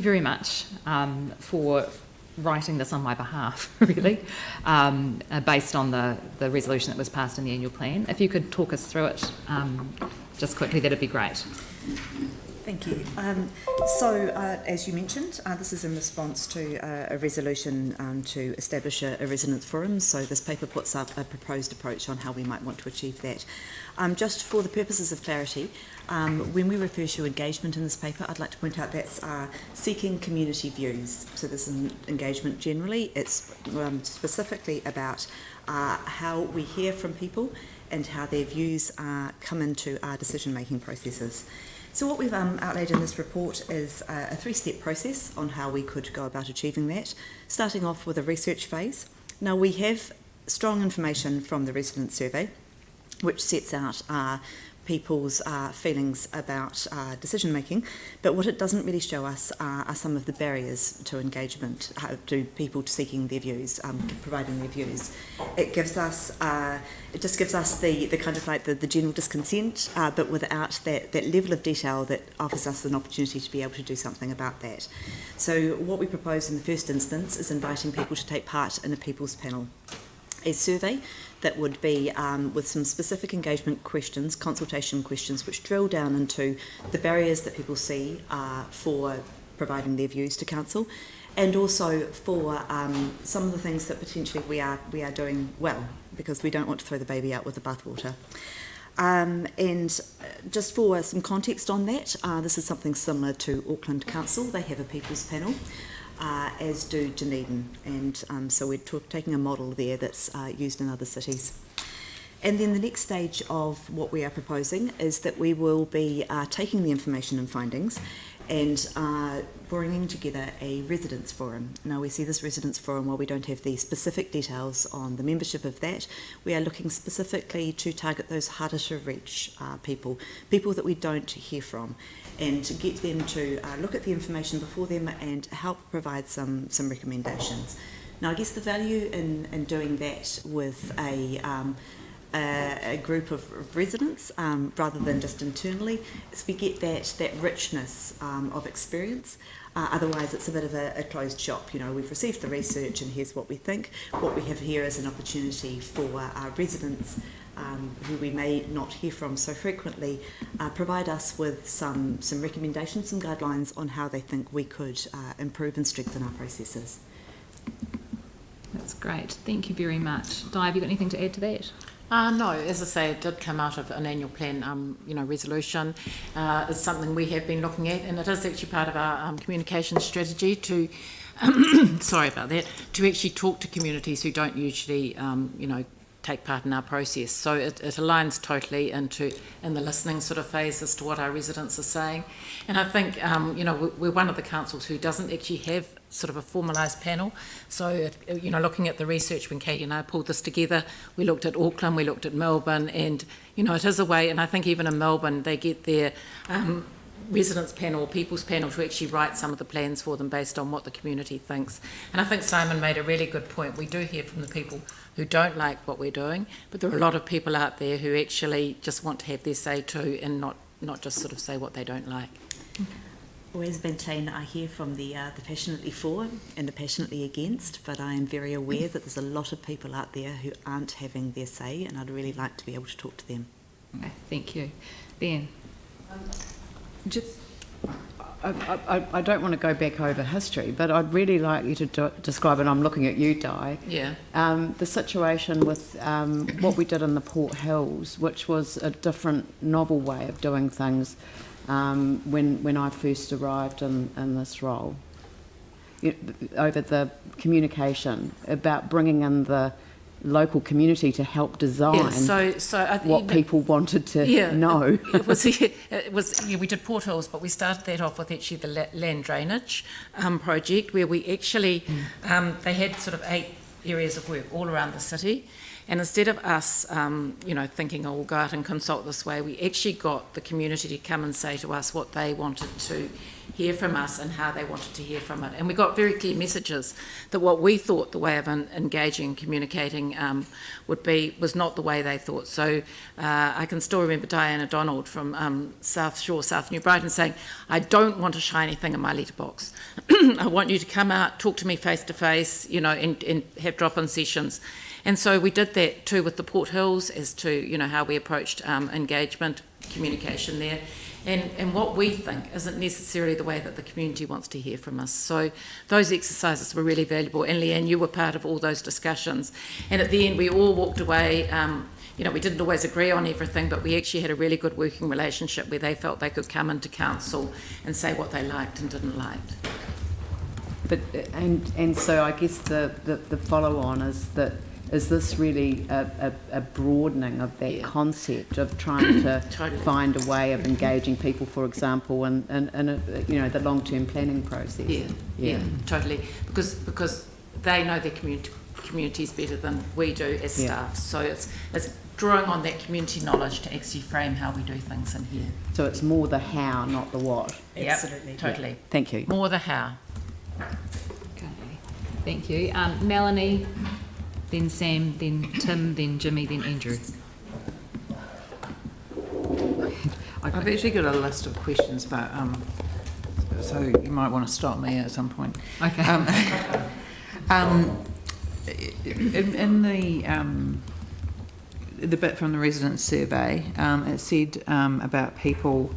Very much for writing this on my behalf, really, based on the resolution that was passed in the annual plan. If you could talk us through it just quickly, that'd be great. Thank you. As you mentioned, this is in response to a resolution to establish a residents' forum. So this paper puts up a proposed approach on how we might want to achieve that. Just for the purposes of clarity, when we refer to engagement in this paper, I'd like to point out that's seeking community views. So this is engagement generally. It's specifically about how we hear from people and how their views come into our decision-making processes. So what we've outlaid in this report is a three-step process on how we could go about achieving that, starting off with a research phase. Now, we have strong information from the resident survey, which sets out people's feelings about decision-making, but what it doesn't really show us are some of the barriers to engagement, to people seeking their views, providing their views. It gives us, it just gives us the kind of like the general discontent, but without that level of detail that offers us an opportunity to be able to do something about that. So what we propose in the first instance is inviting people to take part in a people's panel, a survey that would be with some specific engagement questions, consultation questions, which drill down into the barriers that people see for providing their views to council, and also for some of the things that potentially we are doing well, because we don't want to throw the baby out with the bathwater. And just for some context on that, this is something similar to Auckland Council. They have a people's panel, as do Dunedin, and so we're taking a model there that's used in other cities. And then the next stage of what we are proposing is that we will be taking the information and findings and bringing together a residents' forum. Now, we see this residents' forum, while we don't have the specific details on the membership of that, we are looking specifically to target those harder to reach people that we don't hear from, and to get them to look at the information before them and help provide some recommendations. Now, I guess the value in doing that with a group of residents rather than just internally is we get that richness of experience. Otherwise, it's a bit of a closed shop. You know, we've received the research and here's what we think. What we have here is an opportunity for our residents who we may not hear from so frequently, provide us with some recommendations, some guidelines on how they think we could improve and strengthen our processes. That's great. Thank you very much. Di, have you got anything to add to that? No, as I say, it did come out of an annual plan, resolution. It's something we have been looking at, and it is actually part of our communication strategy to, sorry about that, to actually talk to communities who don't usually, take part in our process. So it aligns totally in the listening sort of phase as to what our residents are saying. And I think, we're one of the councils who doesn't actually have sort of a formalised panel. So, looking at the research when Katie and I pulled this together, we looked at Auckland, we looked at Melbourne, and, it is a way, and I think even in Melbourne, they get their residents panel or people's panel to actually write some of the plans for them based on what the community thinks. And I think Simon made a really good point. We do hear from the people who don't like what we're doing, but there are a lot of people out there who actually just want to have their say too, and not just sort of say what they don't like. Always maintain I hear from the passionately for and the passionately against, but I am very aware that there's a lot of people out there who aren't having their say, and I'd really like to be able to talk to them. Okay, thank you. Ben? I don't want to go back over history, but I'd really like you to describe, and I'm looking at you, Di, the situation with what we did in the Port Hills, which was a different, novel way of doing things when I first arrived in this role. Over the communication about bringing in the local community to help design what people wanted to know. It was we did Port Hills, but we started that off with actually the land drainage project, where we actually they had sort of 8 areas of work all around the city, And instead of us, thinking, oh, we'll go out and consult this way, we actually got the community to come and say to us what they wanted to hear from us and how they wanted to hear from it. And we got very clear messages that what we thought the way of engaging and communicating was not the way they thought. So I can still remember Diana Donald from South Shore, South New Brighton, saying, I don't want a shiny thing in my letterbox. I want you to come out, talk to me face to face, and have drop-in sessions. And so we did that too with the Port Hills as to, how we approached engagement, communication there. And what we think isn't necessarily the way that the community wants to hear from us. So those exercises were really valuable. And Leanne, you were part of all those discussions. And at the end, we all walked away. We didn't always agree on everything, but we actually had a really good working relationship where they felt they could come into council and say what they liked and didn't like. But and so I guess the follow-on is that, is this really a broadening of that concept of trying to find a way of engaging people, for example, in the long-term planning process? Yeah, totally. Because they know their communities better than we do as staff. So it's drawing on that community knowledge to actually frame how we do things in here. So it's more the how, not the what. Absolutely, totally. Thank you. More the how. Okay, thank you. Melanie, then Sam, then Tim, then Jimmy, then Andrew. I've actually got a list of questions, but so you might want to stop me at some point. Okay. In the bit from the residents' survey, it said about people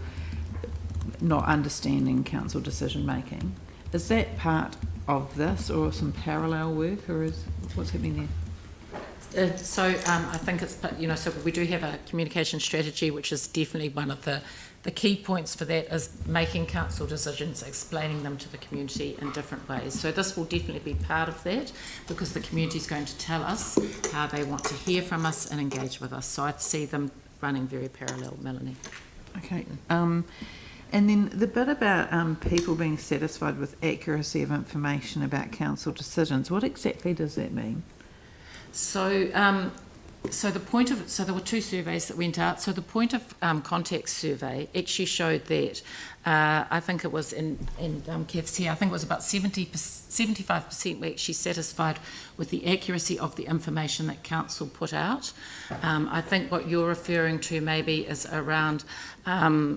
not understanding council decision making. Is that part of this, or some parallel work, or what's happening there? So I think it's, so we do have a communication strategy, which is definitely one of the key points for that is making council decisions, explaining them to the community in different ways. So this will definitely be part of that, because the community is going to tell us how they want to hear from us and engage with us. So I'd see them running very parallel, Melanie. Okay. And then the bit about people being satisfied with accuracy of information about council decisions, what exactly does that mean? So, so there were two surveys that went out. So the point of context survey actually showed that I think it was in Kev's here, I think it was about 75% were actually satisfied with the accuracy of the information that council put out. I think what you're referring to maybe is around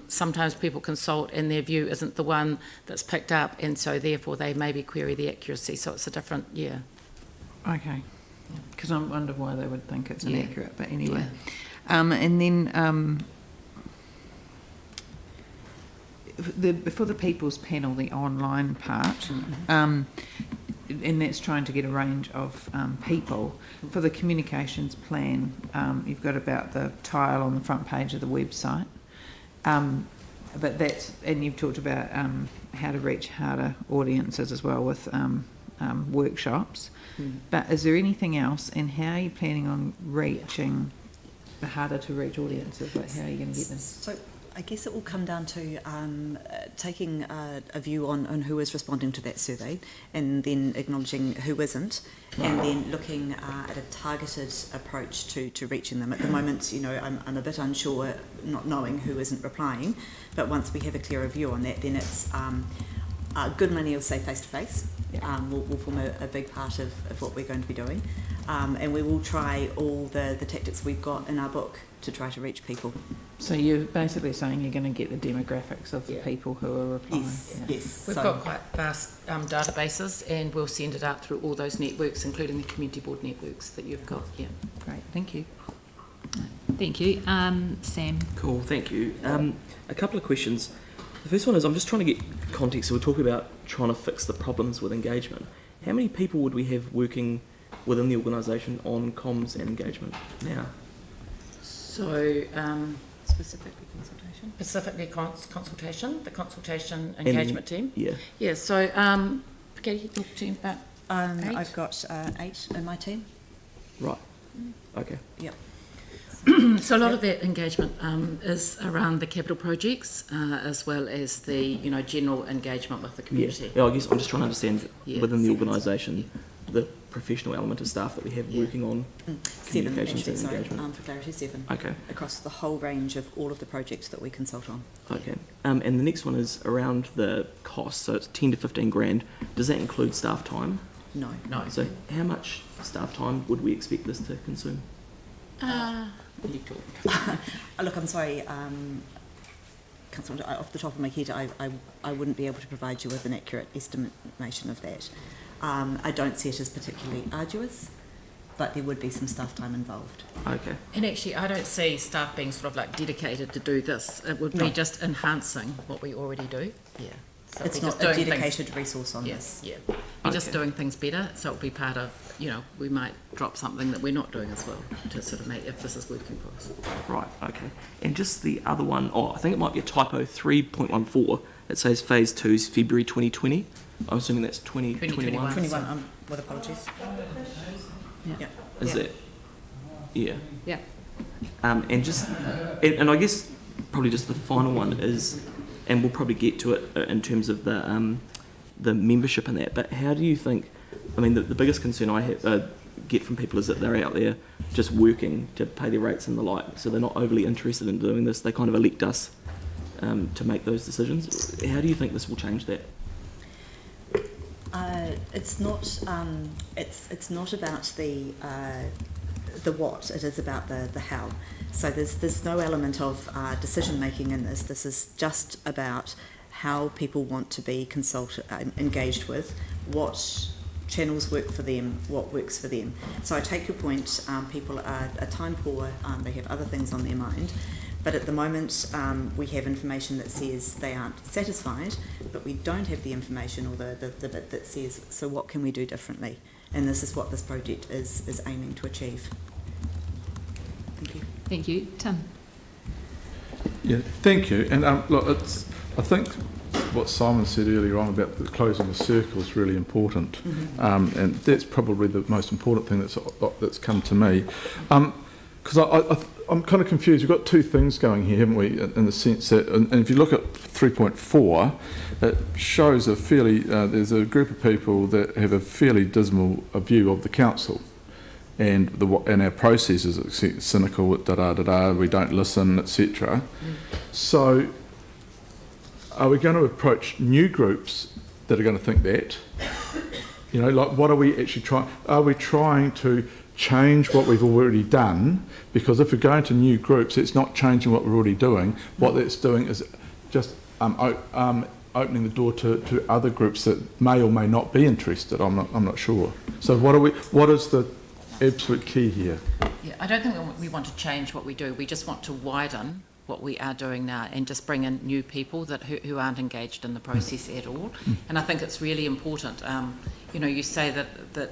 sometimes people consult and their view isn't the one that's picked up, and so therefore they maybe query the accuracy. So it's a different, Okay. Because I wonder why they would think it's inaccurate, but anyway. And then for the People's Panel, the online part, and that's trying to get a range of people. For the communications plan, you've got about the tile on the front page of the website. But that's, and you've talked about how to reach harder audiences as well with workshops. But is there anything else, and how are you planning on reaching the harder to reach audiences? Like, how are you going to get them? So I guess it will come down to taking a view on who is responding to that survey, and then acknowledging who isn't, and then looking at a targeted approach to reaching them. At the moment, I'm a bit unsure, not knowing who isn't replying, but once we have a clearer view on that, then it's good money will say face-to-face. Will form a big part of what we're going to be doing, and we will try all the tactics we've got in our book to try to reach people. So you're basically saying you're going to get the demographics of the people who are replying? Yes. We've got quite vast databases, and we'll send it out through all those networks, including the community board networks that you've got. Great, thank you. Thank you. Sam. Cool, thank you. A couple of questions. The first one is, I'm just trying to get context. So we're talking about trying to fix the problems with engagement. How many people would we have working within the organisation on comms and engagement now? So specifically consultation, the consultation engagement team. Yeah. So Katie, your team about 8? I've got 8 in my team. Right. Okay. Yep. So a lot of that engagement is around the capital projects, as well as the general engagement with the community. Yeah, I guess I'm just trying to understand within the organisation the professional element of staff that we have working on 7, communications actually, and sorry, engagement? for clarity, 7. Okay. Across the whole range of all of the projects that we consult on. Okay. And the next one is around the cost. So it's 10 to 15 grand. Does that include staff time? No. No. So how much staff time would we expect this to consume? Little. Look, I'm sorry, Councillor, off the top of my head, I wouldn't be able to provide you with an accurate estimation of that. I don't see it as particularly arduous, but there would be some staff time involved. Okay. And actually, I don't see staff being sort of like dedicated to do this. It would be just enhancing what we already do. Yeah. So It's it'd be not just a doing dedicated resource on Yes, this. yeah. We're just Okay. doing things better, so it'll be part of, you know, we might drop something that we're not doing as well to sort of make, if this is working for us. Right, okay. And just the other one, I think it might be a typo, 3.14. It says phase 2 is February 2020. I'm assuming that's 2021. 21, with apologies. Yeah. Is that? Yeah. Yeah. And just, and I guess probably just the final one is, and we'll probably get to it in terms of the membership and that, but how do you think, I mean, the biggest concern I have, get from people is that they're out there just working to pay their rates and the like, so they're not overly interested in doing this. They kind of elect us to make those decisions. How do you think this will change that? It's not. It's not about the what. It is about the how. So there's no element of decision making in this. This is just about how people want to be engaged with, what channels work for them, what works for them. So I take your point. People are time poor. They have other things on their mind. But at the moment, we have information that says they aren't satisfied, but we don't have the information or the bit that says, so what can we do differently? And this is what this project is aiming to achieve. Thank you. Thank you. Tim? Yeah, thank you. And look, I think what Simon said earlier on about the closing the circle is really important, and that's probably the most important thing that's come to me. Because I'm kind of confused. We've got two things going here, haven't we? In the sense that, and if you look at 3.4, it shows a fairly, there's a group of people that have a fairly dismal view of the council and our processes, cynical, we don't listen, etc. So, are we going to approach new groups that are going to think that? You know, like, what are we actually trying? Are we trying to change what we've already done? Because if we're going to new groups, it's not changing what we're already doing. What that's doing is just opening the door to other groups that may or may not be interested. I'm not sure. So what is the absolute key here? Yeah, I don't think we want to change what we do. We just want to widen what we are doing now and just bring in new people who aren't engaged in the process at all. And I think it's really important. You know, you say that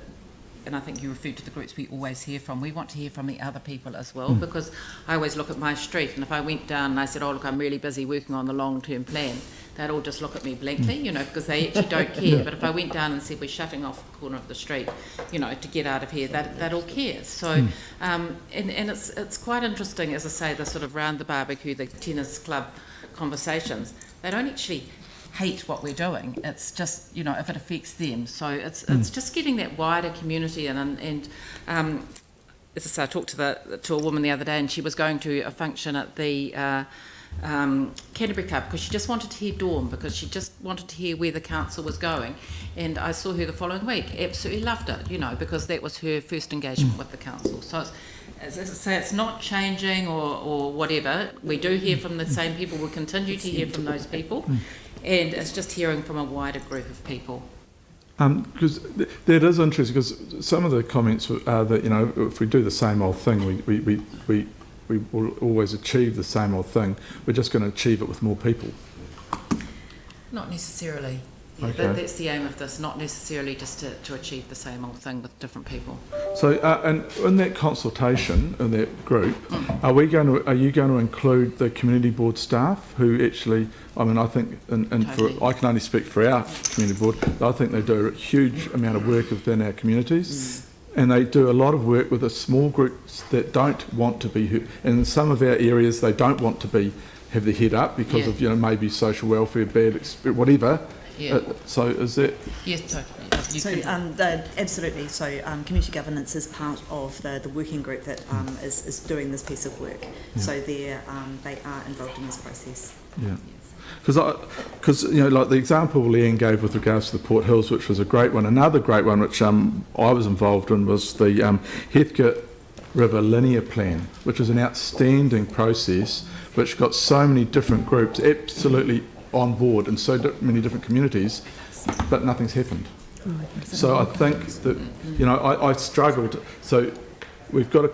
and I think you referred to the groups we always hear from. We want to hear from the other people as well, because I always look at my street, and if I went down and I said, oh, look, I'm really busy working on the long-term plan, they'd all just look at me blankly, you know, because they actually don't care. But if I went down and said, we're shutting off the corner of the street, you know, to get out of here, they'd all care. So, and it's quite interesting, as I say, the sort of round the barbecue, the tennis club conversations. They don't actually hate what we're doing. It's just, you know, if it affects them. So it's just getting that wider community and as I say, I talked to a woman the other day, and she was going to a function at the Canterbury Club because she just wanted to hear Dawn, because she just wanted to hear where the council was going. And I saw her the following week, absolutely loved it, you know, because that was her first engagement with the council. So it's, as I say, it's not changing or whatever. We do hear from the same people. We'll continue to hear from those people. And it's just hearing from a wider group of people. Because that is interesting, because some of the comments are that, you know, if we do the same old thing, we will always achieve the same old thing. We're just going to achieve it with more people. Not necessarily. Yeah, Okay. that's the aim of this, not necessarily just to achieve the same old thing with different people. So, and in that consultation, in that group, are you going to include the community board staff who actually, I mean, I think, Totally. I can only speak for our community board, I think they do a huge amount of work within our communities. And they do a lot of work with the small groups that don't want to be, and in some of our areas they don't want to have their head up because of, you know, maybe social welfare, bad experience, whatever. Yeah. So is that? Yes, totally. Absolutely. So community governance is part of the working group that is doing this piece of work. Yeah. So they are involved in this process. Yeah. Because like the example Leanne gave with regards to the Port Hills, which was a great one. Another great one, which I was involved in, was the Heathcote River Linear Plan, which was an outstanding process, which got so many different groups absolutely on board in so many different communities, but nothing's happened. So I think that I struggled. So we've got to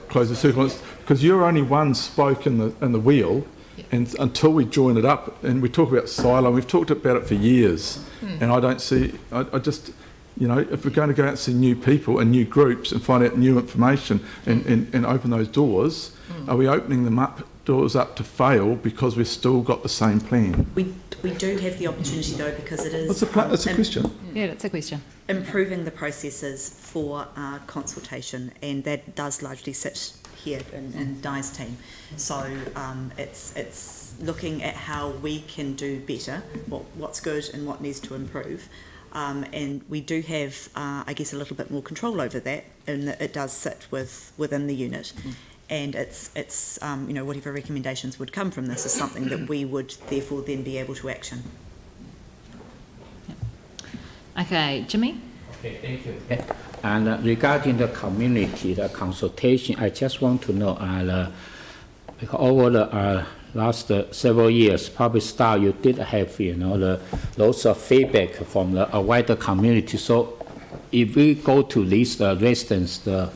close the circle, because you're only one spoke in the wheel. And until we join it up, and we talk about silo, we've talked about it for years, and I don't see, I just, if we're going to go out and see new people and new groups and find out new information and open those doors, are we opening doors up to fail because we've still got the same plan? We do have the opportunity though, because it is... It's a question. Yeah, it's a question. Improving the processes for consultation, and that does largely sit here in Di's team. So it's looking at how we can do better, what's good and what needs to improve. And we do have, I guess, a little bit more control over that, and it does sit within the unit. And it's whatever recommendations would come from this is something that we would therefore then be able to action. Okay, Jimmy? Okay, thank you. And regarding the community, the consultation, I just want to know, because over the last several years, probably start you did have, lots of feedback from the wider community. So if we go to these residents, the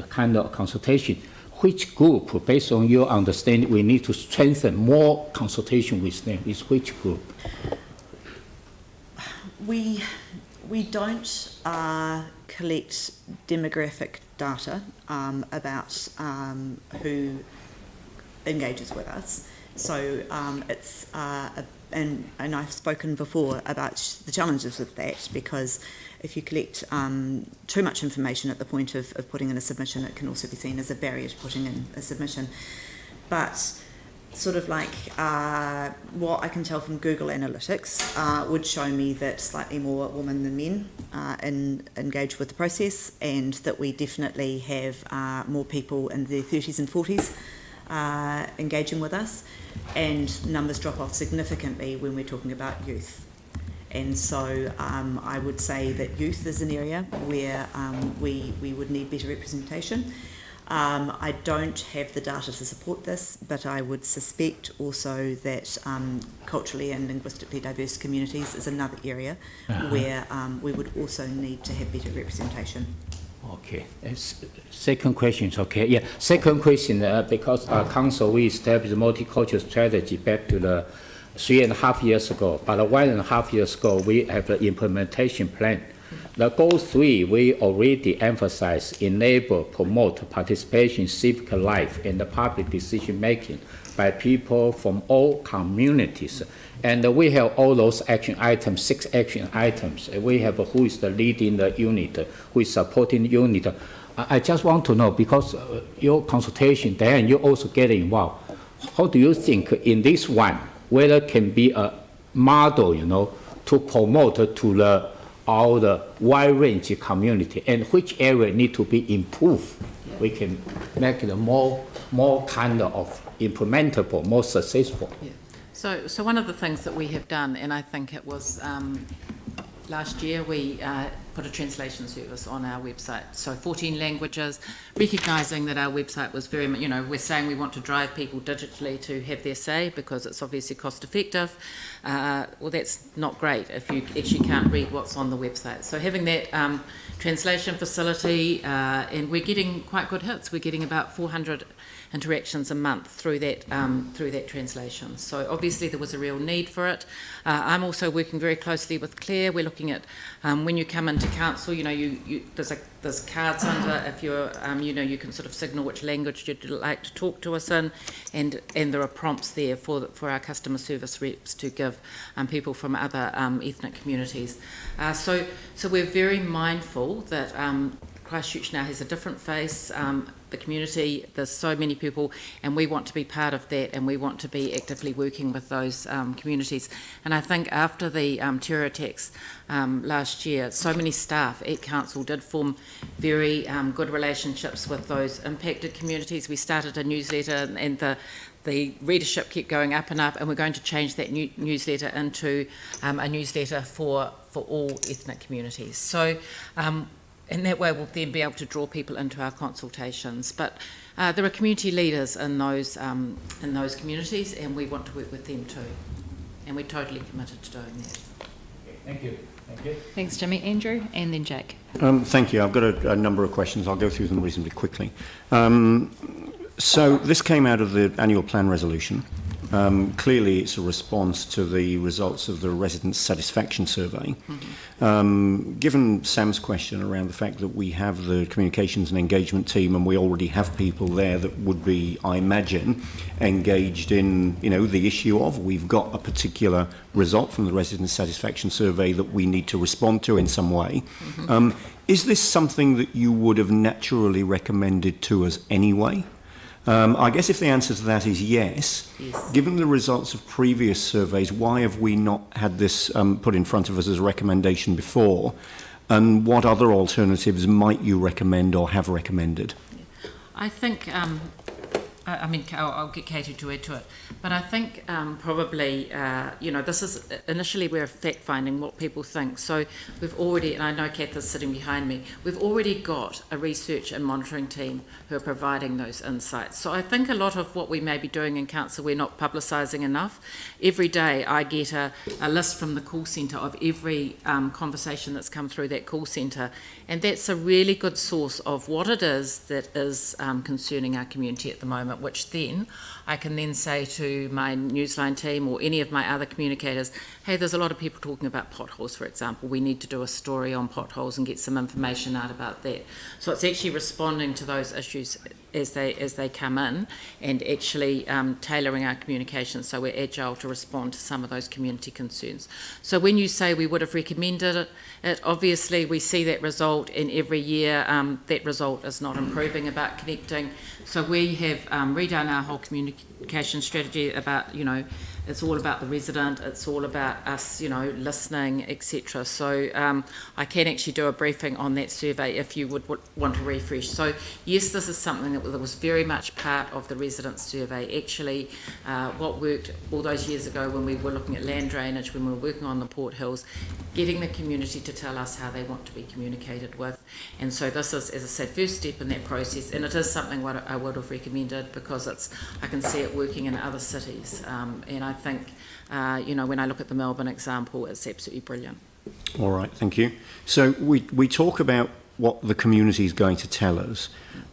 kind of consultation, which group, based on your understanding, we need to strengthen more consultation with them? Is which group? We don't collect demographic data about who engages with us. So it's and I've spoken before about the challenges with that, because if you collect too much information at the point of putting in a submission, it can also be seen as a barrier to putting in a submission. But sort of like what I can tell from Google Analytics would show me that slightly more women than men engage with the process, and that we definitely have more people in their 30s and 40s engaging with us, and numbers drop off significantly when we're talking about youth. And so I would say that youth is an area where we would need better representation. I don't have the data to support this, but I would suspect also that culturally and linguistically diverse communities is another area where we would also need to have better representation. Okay. Second question, okay. Yeah. Second question, because our council, we established a multicultural strategy back to the 3.5 years ago. But 1.5 years ago, we have the implementation plan. The goal 3, we already emphasize, enable, promote participation in civic life and the public decision making by people from all communities. And we have all those action items, 6 action items. We have who is the leading the unit, who is supporting the unit. I just want to know, because your consultation there, and you also get involved, how do you think in this one, whether it can be a model, to promote to all the wide range community, and which area need to be improved? We can make it more kind of implementable, more successful. Yeah. So one of the things that we have done, and I think it was last year, we put a translation service on our website. So 14 languages, recognising that our website was very, we're saying we want to drive people digitally to have their say, because it's obviously cost effective. Well, that's not great if you actually can't read what's on the website. So having that translation facility, and we're getting quite good hits. We're getting about 400 interactions a month through that translation. So obviously there was a real need for it. I'm also working very closely with Claire. We're looking at when you come into council, there's cards under, if you're, you can sort of signal which language you'd like to talk to us in, and there are prompts there for our customer service reps to give people from other ethnic communities. So we're very mindful that Christchurch now has a different face. The community, there's so many people, and we want to be part of that, and we want to be actively working with those communities. And I think after the terror attacks last year, so many staff at council did form very good relationships with those impacted communities. We started a newsletter, and the readership kept going up and up, and we're going to change that newsletter into a newsletter for all ethnic communities. So in that way we'll then be able to draw people into our consultations. But there are community leaders in those communities, and we want to work with them too. And we're totally committed to doing that. Thank you. Thank you. Thanks, Jimmy. Andrew, and then Jake. Thank you. I've got a number of questions. I'll go through them reasonably quickly. So this came out of the annual plan resolution. Clearly, it's a response to the results of the resident satisfaction survey. Given Sam's question around the fact that we have the communications and engagement team, and we already have people there that would be, I imagine, engaged in, the issue of, we've got a particular result from the resident satisfaction survey that we need to respond to in some way. Is this something that you would have naturally recommended to us anyway? I guess if the answer to that is yes, given the results of previous surveys, why have we not had this put in front of us as a recommendation before? And what other alternatives might you recommend or have recommended? I think, I'll get Katie to add to it, but I think probably, this is initially we're fact-finding what people think. So we've already, and I know Kath is sitting behind me, we've already got a research and monitoring team who are providing those insights. So I think a lot of what we may be doing in council, we're not publicising enough. Every day I get a list from the call centre of every conversation that's come through that call centre, and that's a really good source of what it is that is concerning our community at the moment, which then I can then say to my Newsline team or any of my other communicators, hey, there's a lot of people talking about potholes, for example. We need to do a story on potholes and get some information out about that. So it's actually responding to those issues as they come in, and actually tailoring our communication so we're agile to respond to some of those community concerns. So when you say we would have recommended it, obviously we see that result, and every year that result is not improving about connecting. So we have redone our whole communication strategy about, it's all about the resident, it's all about us, listening, etc. So I can actually do a briefing on that survey if you would want to refresh. So yes, this is something that was very much part of the resident survey. Actually, what worked all those years ago when we were looking at land drainage, when we were working on the Port Hills, getting the community to tell us how they want to be communicated with. And so this is, as I said, first step in that process, and it is something what I would have recommended because I can see it working in other cities, and I think, when I look at the Melbourne example, it's absolutely brilliant. All right, thank you. So we talk about what the community is going to tell us,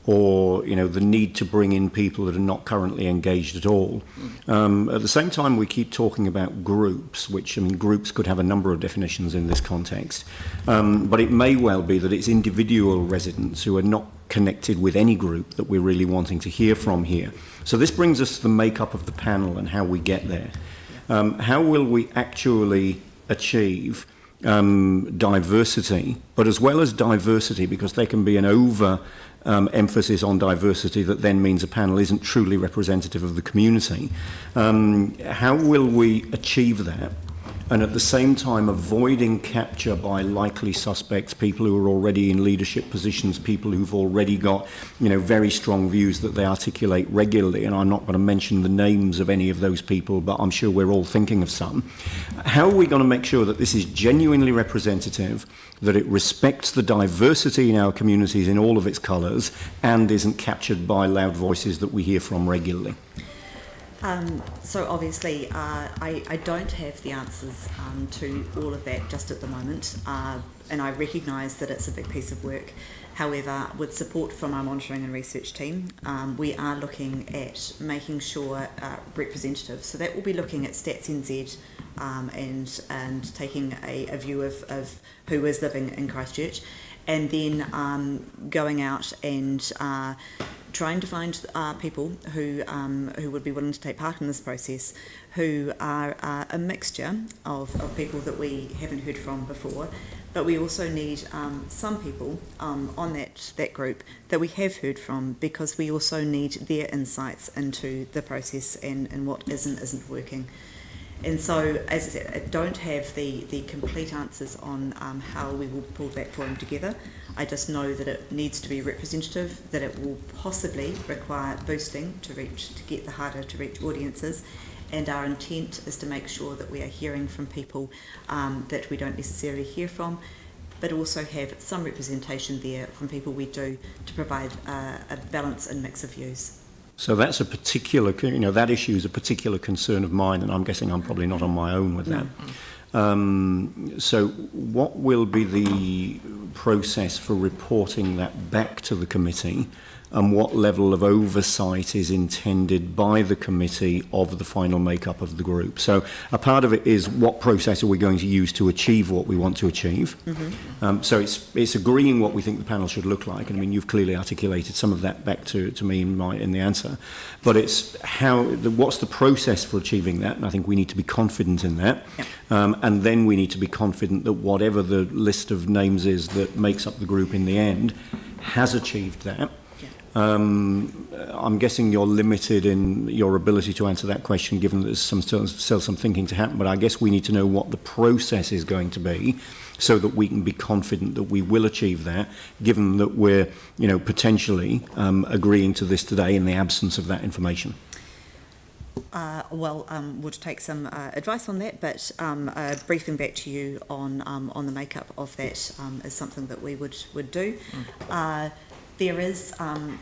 or the need to bring in people that are not currently engaged at all. At the same time, we keep talking about groups, which groups could have a number of definitions in this context, but it may well be that it's individual residents who are not connected with any group that we're really wanting to hear from here. So this brings us to the makeup of the panel and how we get there. How will we actually achieve diversity, but as well as diversity, because there can be an emphasis on diversity that then means a panel isn't truly representative of the community. How will we achieve that, and at the same time avoiding capture by likely suspects, people who are already in leadership positions, people who've already got very strong views that they articulate regularly, and I'm not going to mention the names of any of those people, but I'm sure we're all thinking of some. How are we going to make sure that this is genuinely representative, that it respects the diversity in our communities in all of its colours, and isn't captured by loud voices that we hear from regularly? So obviously I don't have the answers to all of that just at the moment, and I recognise that it's a big piece of work. However, with support from our monitoring and research team, we are looking at making sure representative. So that will be looking at Stats NZ and taking a view of who is living in Christchurch, and then going out and trying to find people who would be willing to take part in this process, who are a mixture of people that we haven't heard from before, but we also need some people on on that group that we have heard from, because we also need their insights into the process and what isn't working. And so, as I said, I don't have the complete answers on how we will pull that forum together. I just know that it needs to be representative, that it will possibly require boosting to get the harder to reach audiences, and our intent is to make sure that we are hearing from people that we don't necessarily hear from, but also have some representation there from people we do, to provide a balance and mix of views. So that's a particular, that issue is a particular concern of mine, and I'm guessing I'm probably not on my own with that. So what will be the process for reporting that back to the committee, and what level of oversight is intended by the committee of the final makeup of the group? So a part of it is, what process are we going to use to achieve what we want to achieve? So it's agreeing what we think the panel should look like. And I mean, you've clearly articulated some of that back to me in the answer. But it's what's the process for achieving that? And I think we need to be confident in that. And then we need to be confident that whatever the list of names is that makes up the group in the end has achieved that. I'm guessing you're limited in your ability to answer that question, given that there's still some thinking to happen, but I guess we need to know what the process is going to be, so that we can be confident that we will achieve that, given that we're, potentially agreeing to this today in the absence of that information. We'll take some advice on that, but briefing back to you on the makeup of that is something that we would do. There is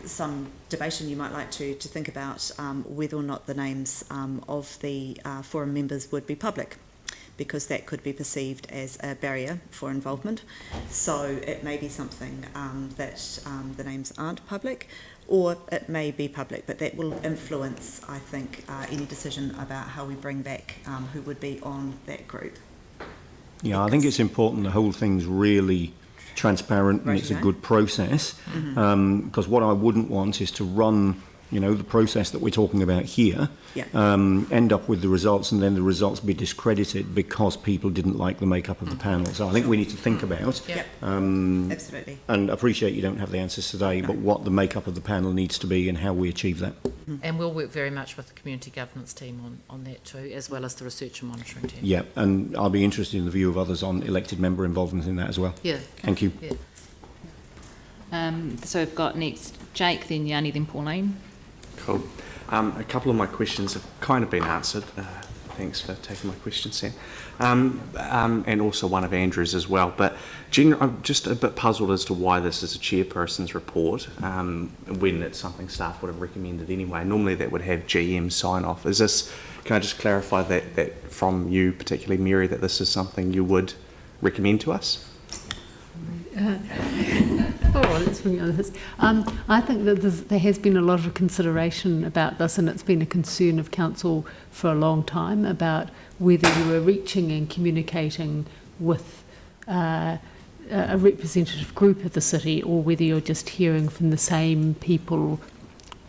some debate, and you might like to think about whether or not the names of the forum members would be public, because that could be perceived as a barrier for involvement. So it may be something that the names aren't public, or it may be public, but that will influence, I think, any decision about how we bring back who would be on that group. Yeah, I think it's important the whole thing's really transparent and it's a good process, because what I wouldn't want is to run the process that we're talking about here, end up with the results, and then the results be discredited because people didn't like the makeup of the panel. So I think we need to think about, absolutely, and appreciate you don't have the answers today, but what the makeup of the panel needs to be and how we achieve that. And we'll work very much with the community governance team on that too, as well as the research and monitoring team. Yeah, and I'll be interested in the view of others on elected member involvement in that as well. Yeah. Thank you. Yeah. So we've got next Jake, then Yanni, then Pauline. Cool. A couple of my questions have kind of been answered. Thanks for taking my question, Sam. And also one of Andrew's as well. But I'm just a bit puzzled as to why this is a chairperson's report when it's something staff would have recommended anyway. Normally that would have GM sign off. Can I just clarify that from you, particularly Mary, that this is something you would recommend to us? Let's bring on this. I think that there has been a lot of consideration about this, and it's been a concern of council for a long time about whether you are reaching and communicating with a representative group of the city, or whether you're just hearing from the same people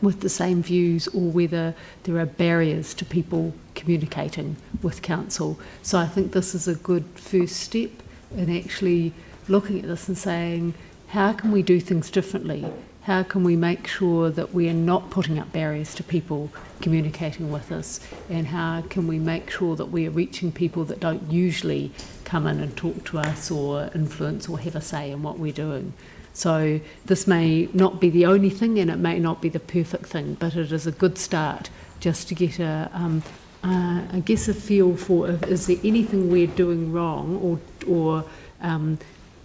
with the same views, or whether there are barriers to people communicating with council. So I think this is a good first step in actually looking at this and saying, how can we do things differently? How can we make sure that we are not putting up barriers to people communicating with us? And how can we make sure that we are reaching people that don't usually come in and talk to us or influence or have a say in what we're doing? So this may not be the only thing, and it may not be the perfect thing, but it is a good start just to get I guess a feel for, is there anything we're doing wrong or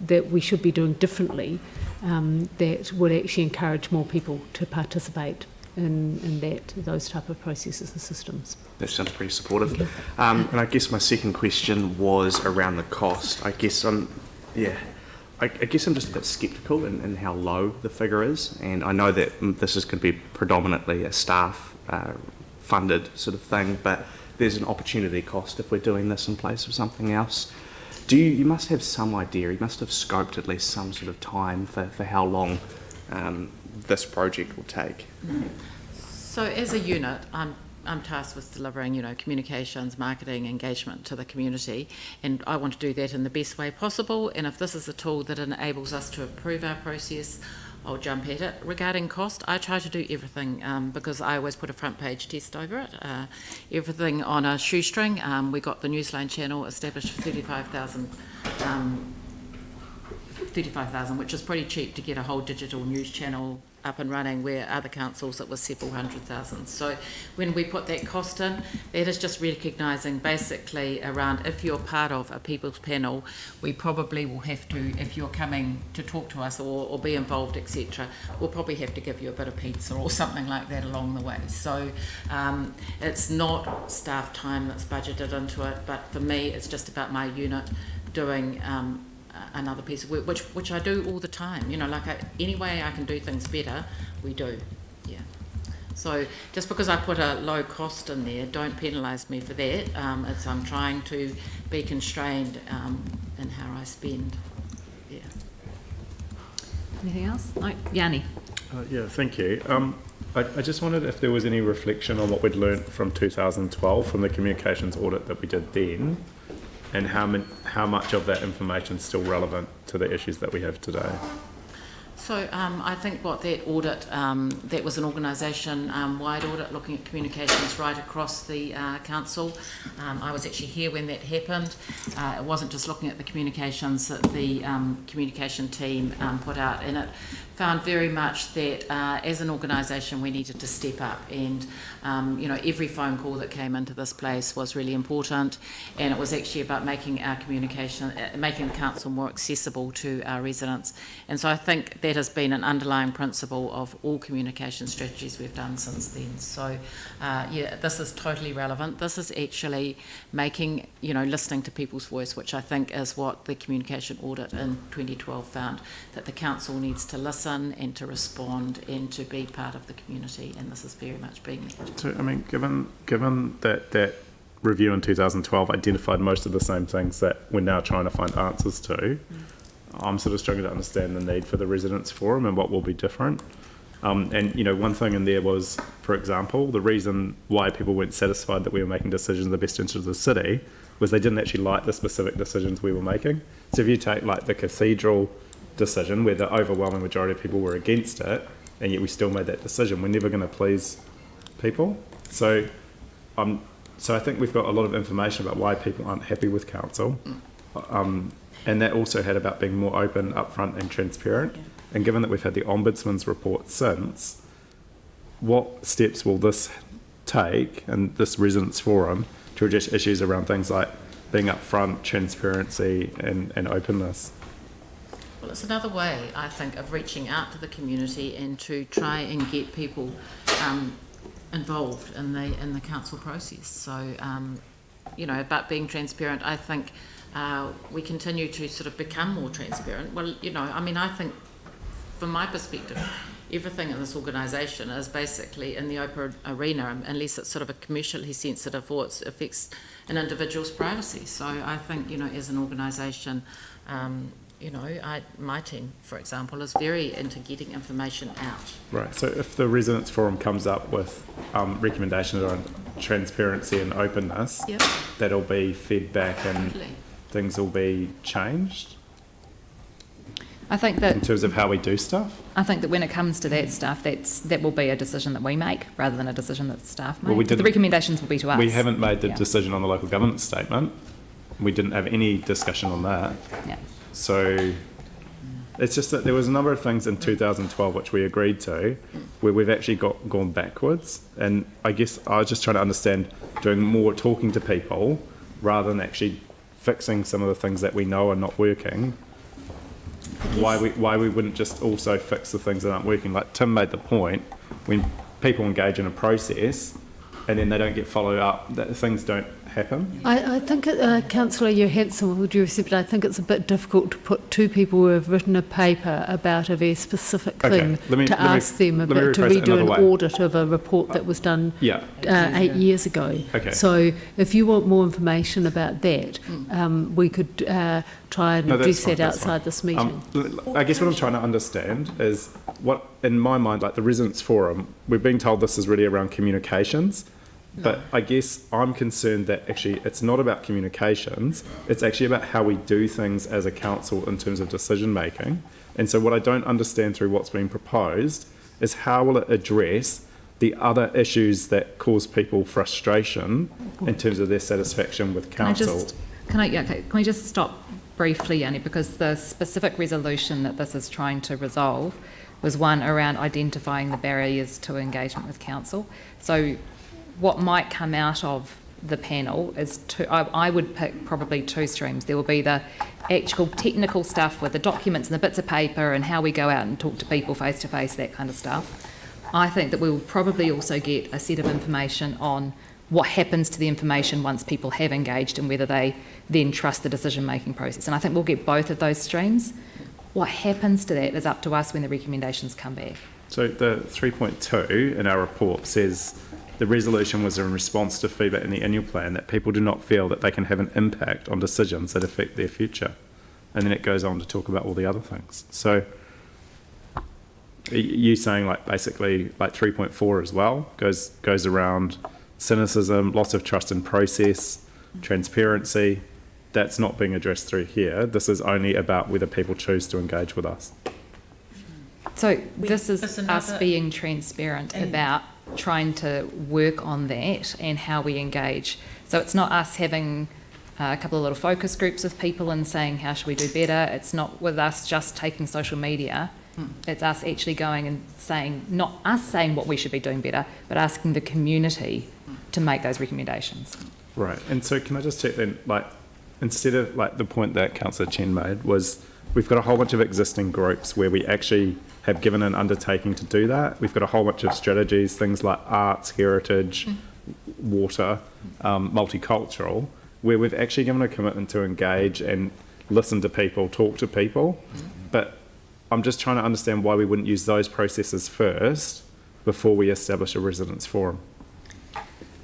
that we should be doing differently, that would actually encourage more people to participate in those type of processes and systems. That sounds pretty supportive. And I guess my second question was around the cost. I guess I'm just a bit sceptical in how low the figure is, and I know that this is going to be predominantly a staff funded sort of thing, but there's an opportunity cost if we're doing this in place of something else. You must have some idea, you must have scoped at least some sort of time for how long this project will take. So as a unit, I'm tasked with delivering, communications, marketing, engagement to the community, and I want to do that in the best way possible. And if this is a tool that enables us to improve our process, I'll jump at it. Regarding cost, I try to do everything because I always put a front page test over it. Everything on a shoestring. We got the Newsline channel established for 35,000, which is pretty cheap to get a whole digital news channel up and running, where other councils it was several $100,000. So when we put that cost in, that is just recognising basically around, if you're part of a people's panel, we probably will have to, if you're coming to talk to us or be involved, etc., we'll probably have to give you a bit of pizza or something like that along the way. So it's not staff time that's budgeted into it, but for me it's just about my unit doing another piece of work, which I do all the time. Any way I can do things better, we do. Yeah. So just because I put a low cost in there, don't penalise me for that. I'm trying to be constrained in how I spend. Yeah. Anything else? No, Yanni. Yeah, thank you. I just wondered if there was any reflection on what we'd learnt from 2012 from the communications audit that we did then, and how much of that information is still relevant to the issues that we have today. So I think what that audit, that was an organisation-wide audit looking at communications right across the council. I was actually here when that happened. It wasn't just looking at the communications that the communication team put out, and it found very much that as an organisation we needed to step up, and every phone call that came into this place was really important, and it was actually about making our communication, making the council more accessible to our residents. And so I think that has been an underlying principle of all communication strategies we've done since then. So this is totally relevant. This is actually making, listening to people's voice, which I think is what the communication audit in 2012 found, that the council needs to listen and to respond and to be part of the community, and this is very much being that. So, given that review in 2012 identified most of the same things that we're now trying to find answers to, I'm sort of struggling to understand the need for the residents forum and what will be different. And one thing in there was, for example, the reason why people weren't satisfied that we were making decisions in the best interest of the city was they didn't actually like the specific decisions we were making. So if you take like the cathedral decision, where the overwhelming majority of people were against it, and yet we still made that decision, we're never going to please people. So I think we've got a lot of information about why people aren't happy with council, and that also had about being more open, upfront and transparent. Yeah. And given that we've had the Ombudsman's report since, what steps will this take and this residents forum to address issues around things like being upfront, transparency and openness? Well, it's another way, I think, of reaching out to the community and to try and get people involved in the council process. So, about being transparent, I think we continue to sort of become more transparent. Well, I think from my perspective, everything in this organisation is basically in the open arena, unless it's sort of a commercially sensitive or it affects an individual's privacy. So I think, as an organisation, my team, for example, is very into getting information out. Right. So if the residents forum comes up with recommendations on transparency and openness, yep, that'll be fed back and totally, things will be changed. I think that in terms of how we do stuff. I think that when it comes to that stuff, that will be a decision that we make rather than a decision that the staff make. Well, the recommendations will be to us. We haven't made the decision on the local governance statement. We didn't have any discussion on that. Yeah. So it's just that there was a number of things in 2012 which we agreed to where we've actually gone backwards, and I guess I was just trying to understand doing more talking to people rather than actually fixing some of the things that we know are not working. Why we wouldn't just also fix the things that aren't working. Like Tim made the point, when people engage in a process and then they don't get followed up, that things don't happen. I think, Councillor Johansson, with due respect, I think it's a bit difficult to put two people who have written a paper about a very specific thing to ask them to redo an audit of a report that was done 8 years ago. Okay. So if you want more information about that, we could try and address that outside this meeting. I guess what I'm trying to understand is what, in my mind, like the residents forum, we're being told this is really around communications, But I guess I'm concerned that actually it's not about communications, it's actually about how we do things as a council in terms of decision making. And so what I don't understand through what's being proposed is how will it address the other issues that cause people frustration in terms of their satisfaction with council. Can we just stop briefly, Annie, because the specific resolution that this is trying to resolve was one around identifying the barriers to engagement with council. So what might come out of the panel is I would pick probably two streams. There will be the actual technical stuff with the documents and the bits of paper and how we go out and talk to people face to face, that kind of stuff. I think that we will probably also get a set of information on what happens to the information once people have engaged and whether they then trust the decision-making process. And I think we'll get both of those streams. What happens to that is up to us when the recommendations come back. So the 3.2 in our report says the resolution was in response to feedback in the annual plan that people do not feel that they can have an impact on decisions that affect their future. And then it goes on to talk about all the other things. So are you saying like basically like 3.4 as well goes around cynicism, loss of trust in process, transparency. That's not being addressed through here. This is only about whether people choose to engage with us. So this is us being transparent about trying to work on that and how we engage. So it's not us having a couple of little focus groups with people and saying how should we do better. It's not with us just taking social media. It's us actually going and saying, not us saying what we should be doing better, but asking the community to make those recommendations. Right. And so can I just check then, like, instead of like the point that Councillor Chen made was we've got a whole bunch of existing groups where we actually have given an undertaking to do that. We've got a whole bunch of strategies, things like arts, heritage, water, multicultural, where we've actually given a commitment to engage and listen to people, talk to people. But I'm just trying to understand why we wouldn't use those processes first before we establish a residents' forum.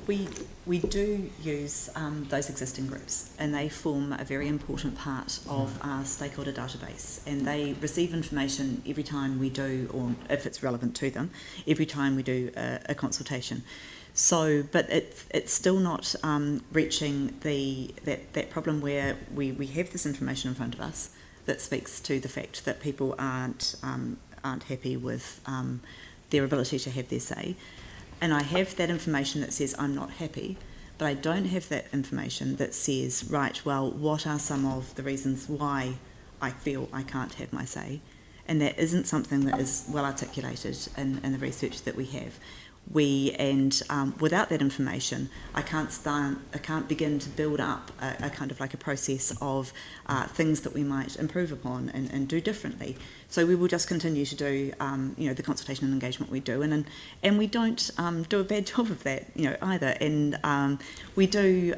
We do use those existing groups, and they form a very important part of our stakeholder database, and they receive information every time we do, or if it's relevant to them, every time we do a consultation. So, but it's still not reaching that problem where we have this information in front of us that speaks to the fact that people aren't happy with their ability to have their say. And I have that information that says I'm not happy, but I don't have that information that says, right, well, what are some of the reasons why I feel I can't have my say? And that isn't something that is well articulated in the research that we have. Without that information, I can't begin to build up a kind of like a process of things that we might improve upon and do differently. So we will just continue to do, the consultation and engagement we do, and we don't do a bad job of that, either. And we do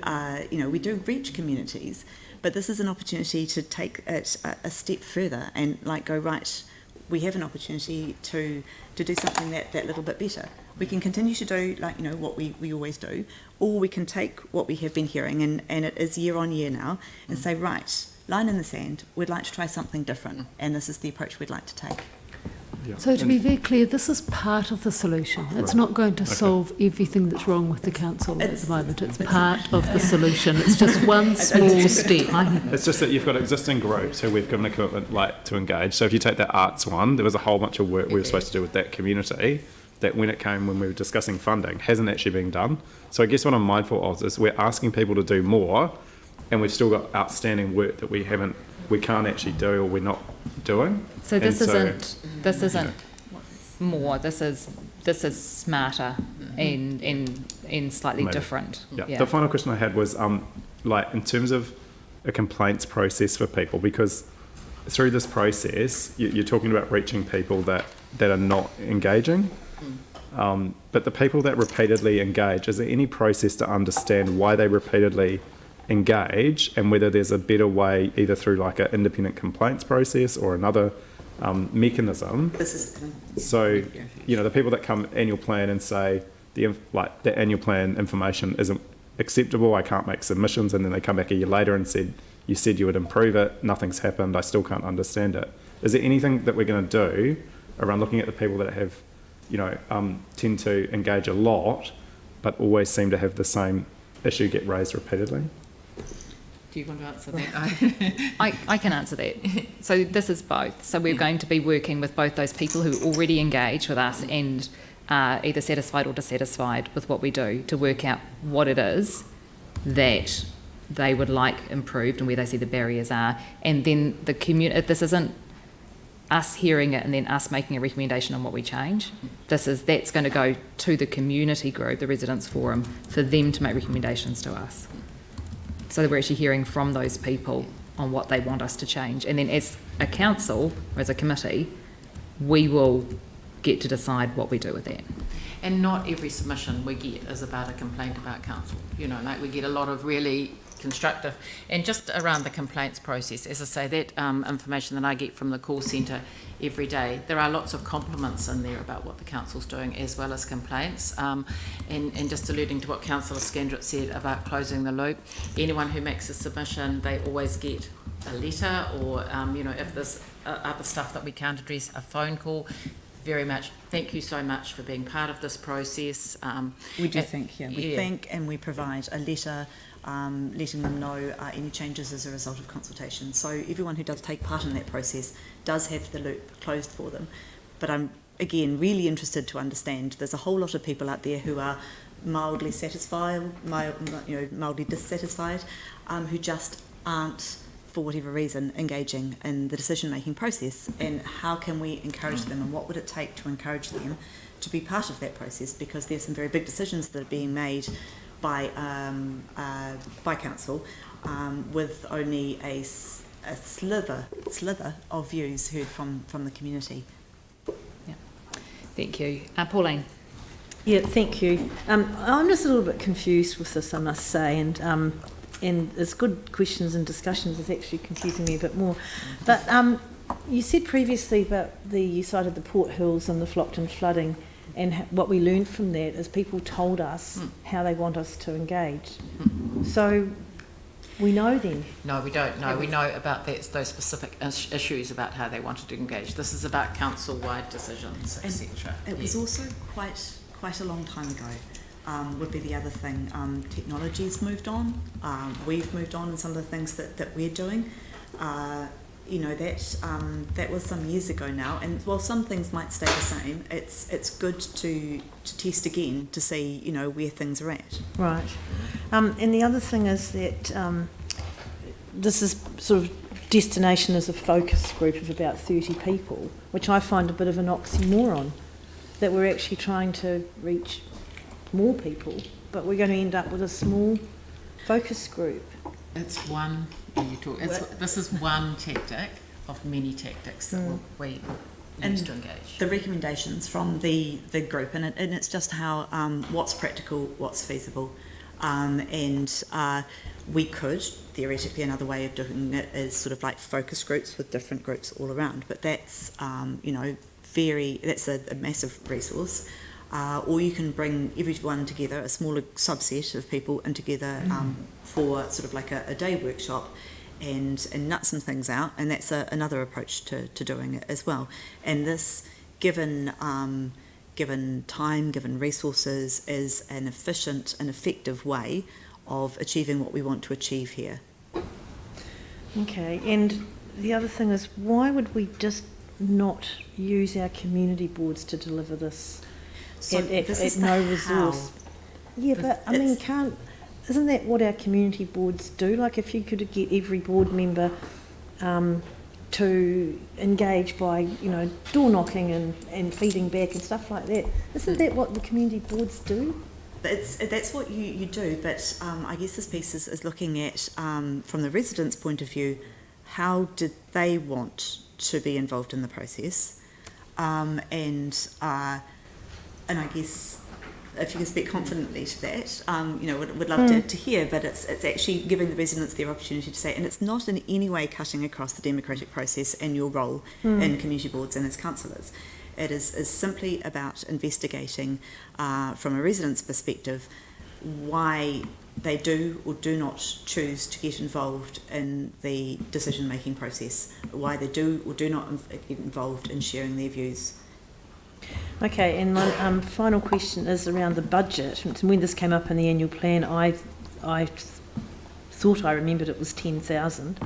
reach communities, but this is an opportunity to take it a step further and go right. We have an opportunity to do something that little bit better. We can continue to do what we always do, or we can take what we have been hearing, and it is year on year now, and say, right, line in the sand, we'd like to try something different, and this is the approach we'd like to take. Yeah. So to be very clear, this is part of the solution. It's not going to solve everything that's wrong with the council at the moment. It's part of the solution. It's just one small step. It's just that you've got existing groups who we've given a commitment to engage. So if you take that arts one, there was a whole bunch of work we were supposed to do with that community that when we were discussing funding, hasn't actually been done. So I guess what I'm mindful of is we're asking people to do more, and we've still got outstanding work that we can't actually do, or we're not doing. So this isn't more. This is smarter and slightly Maybe. different. Yeah. The final question I had was in terms of a complaints process for people, because through this process you're talking about reaching people that are not engaging. But the people that repeatedly engage, is there any process to understand why they repeatedly engage and whether there's a better way, either through an independent complaints process or another mechanism? So, the people that come annual plan and say the annual plan information isn't acceptable, I can't make submissions, and then they come back a year later and said, you said you would improve it, nothing's happened, I still can't understand it. Is there anything that we're going to do around looking at the people that have, tend to engage a lot but always seem to have the same issue get raised repeatedly? Do you want to answer that? I can answer that. So this is both. So we're going to be working with both those people who already engage with us and are either satisfied or dissatisfied with what we do to work out what it is that they would like improved and where they see the barriers are. And then the community, this isn't us hearing it and then us making a recommendation on what we change. That's going to go to the community group, the residents forum, for them to make recommendations to us. So that we're actually hearing from those people on what they want us to change. And then as a council, or as a committee, we will get to decide what we do with that. And not every submission we get is about a complaint about council. You know, like we get a lot of really constructive, and just around the complaints process, as I say, that information that I get from the call centre every day, there are lots of compliments in there about what the council's doing as well as complaints, and just alluding to what Councillor Scandrett said about closing the loop. Anyone who makes a submission, they always get a letter, or you know, if there's other stuff that we can't address, a phone call. Very much thank you so much for being part of this process. We do thank, we thank, and we provide a letter letting them know any changes as a result of consultation. So everyone who does take part in that process does have the loop closed for them. But I'm, again, really interested to understand there's a whole lot of people out there who are mildly satisfied, mildly dissatisfied, who just aren't, for whatever reason, engaging in the decision-making process. And how can we encourage them, and what would it take to encourage them to be part of that process? Because there's some very big decisions that are being made by council, with only a slither of views heard from the community. Yeah. Thank you. Pauline. Yeah, thank you. I'm just a little bit confused with this, I must say, and it's good questions and discussions. It's actually confusing me a bit more. But you said previously about you cited the Port Hills and the Flockton flooding, and what we learned from that is people told us how they want us to engage. So we know then. No, we don't know. We know about those specific issues about how they wanted to engage. This is about council-wide decisions, etc. It was also quite a long time ago. Would be the other thing. Technology's moved on. We've moved on in some of the things that we're doing. That was some years ago now. And while some things might stay the same, it's good to test again to see where things are at. Right. And the other thing is that this is sort of destination as a focus group of about 30 people, which I find a bit of an oxymoron. That we're actually trying to reach more people, but we're going to end up with a small focus group. It's one. This is one tactic of many tactics that we use to engage. The recommendations from the group, and it's just how what's practical, what's feasible, and we could theoretically, another way of doing it is sort of like focus groups with different groups all around, but that's that's a massive resource. Or you can bring everyone together, a smaller subset of people, and together for sort of like a day workshop and nut some things out, and that's another approach to doing it as well. And this, given time, given resources, is an efficient and effective way of achieving what we want to achieve here. Okay, and the other thing is, why would we just not use our community boards to deliver this? So at no resource. Yeah, but I mean, isn't that what our community boards do? Like, if you could get every board member to engage by, door knocking and feeding back and stuff like that, isn't that what the community boards do? That's what you do, but I guess this piece is looking at, from the residents' point of view, how did they want to be involved in the process, and I guess if you can speak confidently to that, would love to hear, but it's actually giving the residents their opportunity to say, and it's not in any way cutting across the democratic process and your role in community boards and as councillors. It is simply about investigating from a resident's perspective why they do or do not choose to get involved in the decision-making process, why they do or do not get involved in sharing their views Okay, and my final question is around the budget. When this came up in the annual plan, I thought I remembered it was 10,000.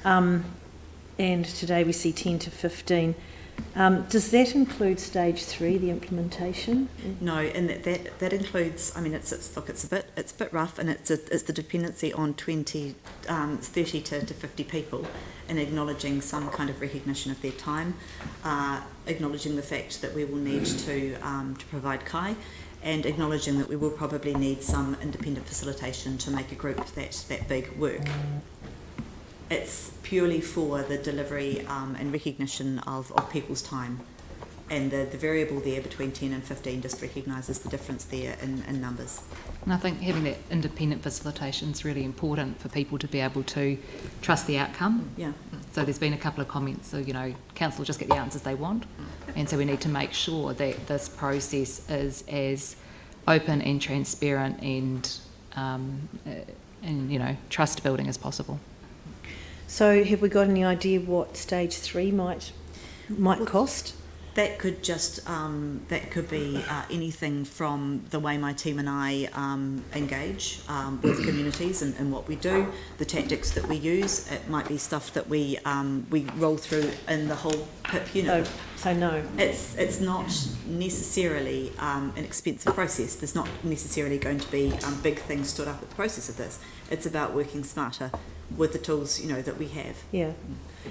And today we see 10 to 15. Does that include stage 3, the implementation? No, and that includes. I mean, it's a bit rough, and it's the dependency on 30 to 50 people, and acknowledging some kind of recognition of their time, acknowledging the fact that we will need to provide kai, and acknowledging that we will probably need some independent facilitation to make a group that big work. It's purely for the delivery and recognition of people's time, and the variable there between 10 and 15 just recognises the difference there in numbers. And I think having that independent facilitation is really important for people to be able to trust the outcome. Yeah. So there's been a couple of comments, so, council just get the answers they want, and so we need to make sure that this process is as open and transparent and trust building as possible. So have we got any idea what stage 3 might cost? That could be anything from the way my team and I engage with communities and what we do, the tactics that we use. It might be stuff that we roll through in the whole PIP unit. So no. It's not necessarily an expensive process. There's not necessarily going to be big things stood up at the process of this. It's about working smarter with the tools that we have. Yeah.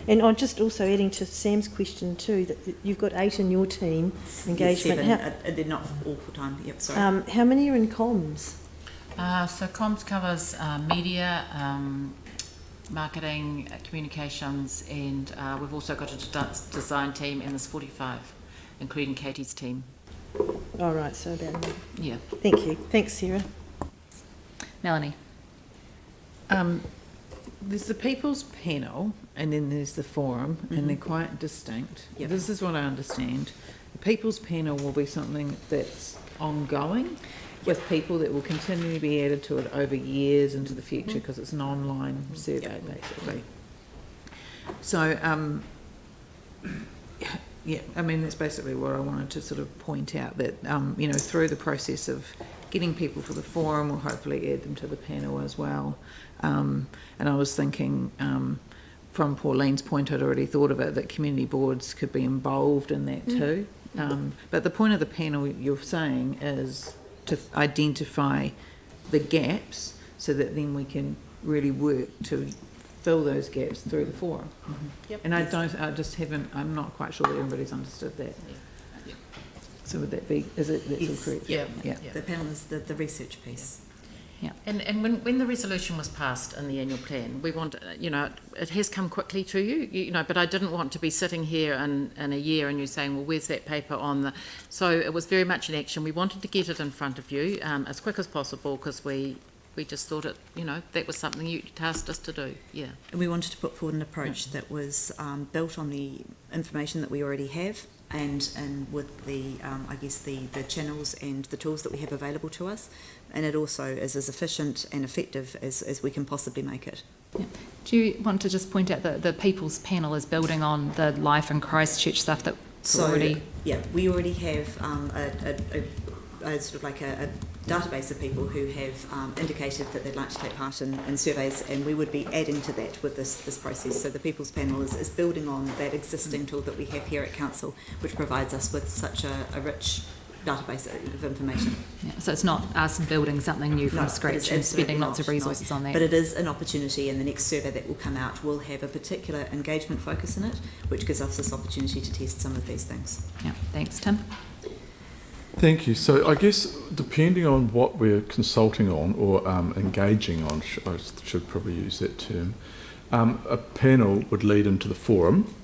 And I'm just also adding to Sam's question too, that you've got 8 in your team engagement. Yes, 7. They're not all full time. Yep, sorry. How many are in comms? So comms covers media, marketing, communications, and we've also got a design team, and there's 45, including Katie's team. All right, so about that. Yeah. Thank you. Thanks, Sarah. Melanie. There's the People's Panel, and then there's the Forum, and they're quite distinct. Yep. This is what I understand. The People's Panel will be something that's ongoing, with people that will continually be added to it over years into the future, because it's an online survey, basically. So, I mean, that's basically what I wanted to sort of point out, that, through the process of getting people for the forum, we'll hopefully add them to the panel as well. And I was thinking, from Pauline's point, I'd already thought of it, that community boards could be involved in that too. But the point of the panel, you're saying, is to identify the gaps so that then we can really work to fill those gaps through the forum. Yep. And I'm not quite sure that everybody's understood that. Yeah. So would that be, that's Yes. all correct? Yeah. The panel is the research piece. Yeah. And when the resolution was passed in the annual plan, we want, it has come quickly to you, but I didn't want to be sitting here in a year and you saying, well, where's that paper on the... So it was very much an action. We wanted to get it in front of you as quick as possible, because we just thought it, that was something you tasked us to do. Yeah. And we wanted to put forward an approach that was built on the information that we already have, and with the the channels and the tools that we have available to us, and it also is as efficient and effective as we can possibly make it. Yeah. Do you want to just point out that the People's Panel is building on the Life in Christchurch stuff that's already... Yeah, we already have a sort of like a database of people who have indicated that they'd like to take part in surveys, and we would be adding to that with this process. So the People's Panel is building on that existing tool that we have here at Council, which provides us with such a rich database of information. Yeah, so it's not us building something new from scratch and spending lots of resources on that. But it is an opportunity, and the next survey that will come out will have a particular engagement focus in it, which gives us this opportunity to test some of these things. Yeah, thanks, Tim. Thank you. So I guess depending on what we're consulting on or engaging on, I should probably use that term, a panel would lead into the forum.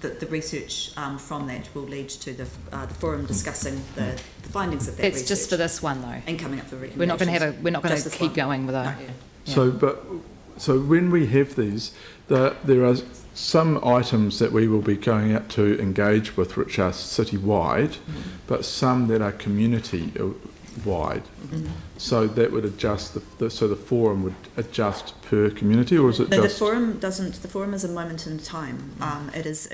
The research from that will lead to the forum discussing the findings of that It's research. just for this one though. And coming up with recommendations. We're not going to keep going with that. No. So when we have these, there are some items that we will be going out to engage with, which are city-wide, but some that are community-wide. So that would adjust, so the forum would adjust per community, or is it No, just... the forum is a moment in time. It is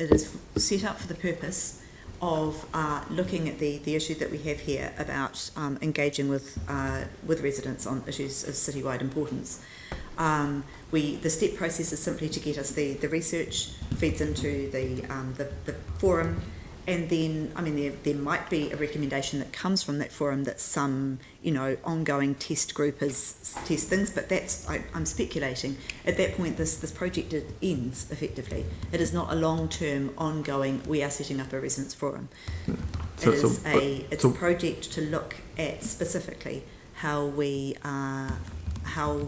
set up for the purpose of looking at the issue that we have here about engaging with residents on issues of citywide importance. The step process is simply to get us the research, feeds into the forum, and then, I mean, there might be a recommendation that comes from that forum that some, ongoing test group test things, but I'm speculating. At that point, this project ends, effectively. It is not a long-term, ongoing, we are setting up a residents forum. It's a project to look at specifically how we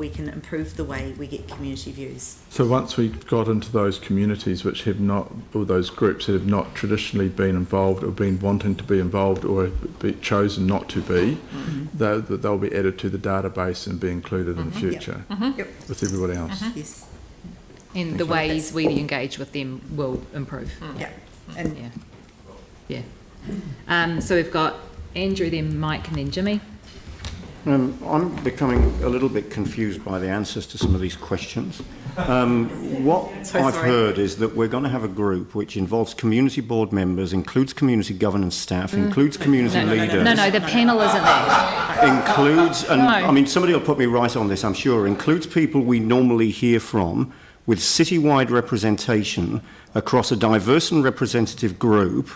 can improve the way we get community views. So once we got into those communities which have not, or those groups that have not traditionally been involved or been wanting to be involved or have chosen not to be, they'll be added to the database and be included in the future with everybody else. Yes. And the ways we engage with them will improve. Yeah. And So we've got Andrew, then Mike, and then Jimmy. I'm becoming a little bit confused by the answers to some of these questions. What I've heard is that we're going to have a group which involves community board members, includes community governance staff, includes community leaders. No, the panel isn't that. Includes, and I mean, somebody will put me right on this, I'm sure, includes people we normally hear from, with citywide representation across a diverse and representative group,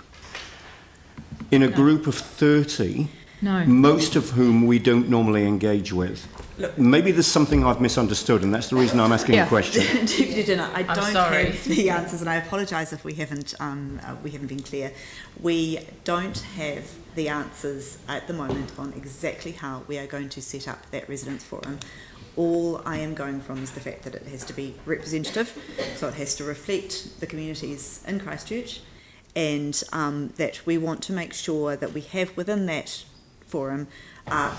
in a group of 30. No. Most of whom we don't normally engage with. Look, maybe there's something I've misunderstood, and that's the reason I'm asking the question. Deputy Dinner, I don't have the answers, and I apologise if we haven't been clear. We don't have the answers at the moment on exactly how we are going to set up that residents forum. All I am going from is the fact that it has to be representative, so it has to reflect the communities in Christchurch, and that we want to make sure that we have within that forum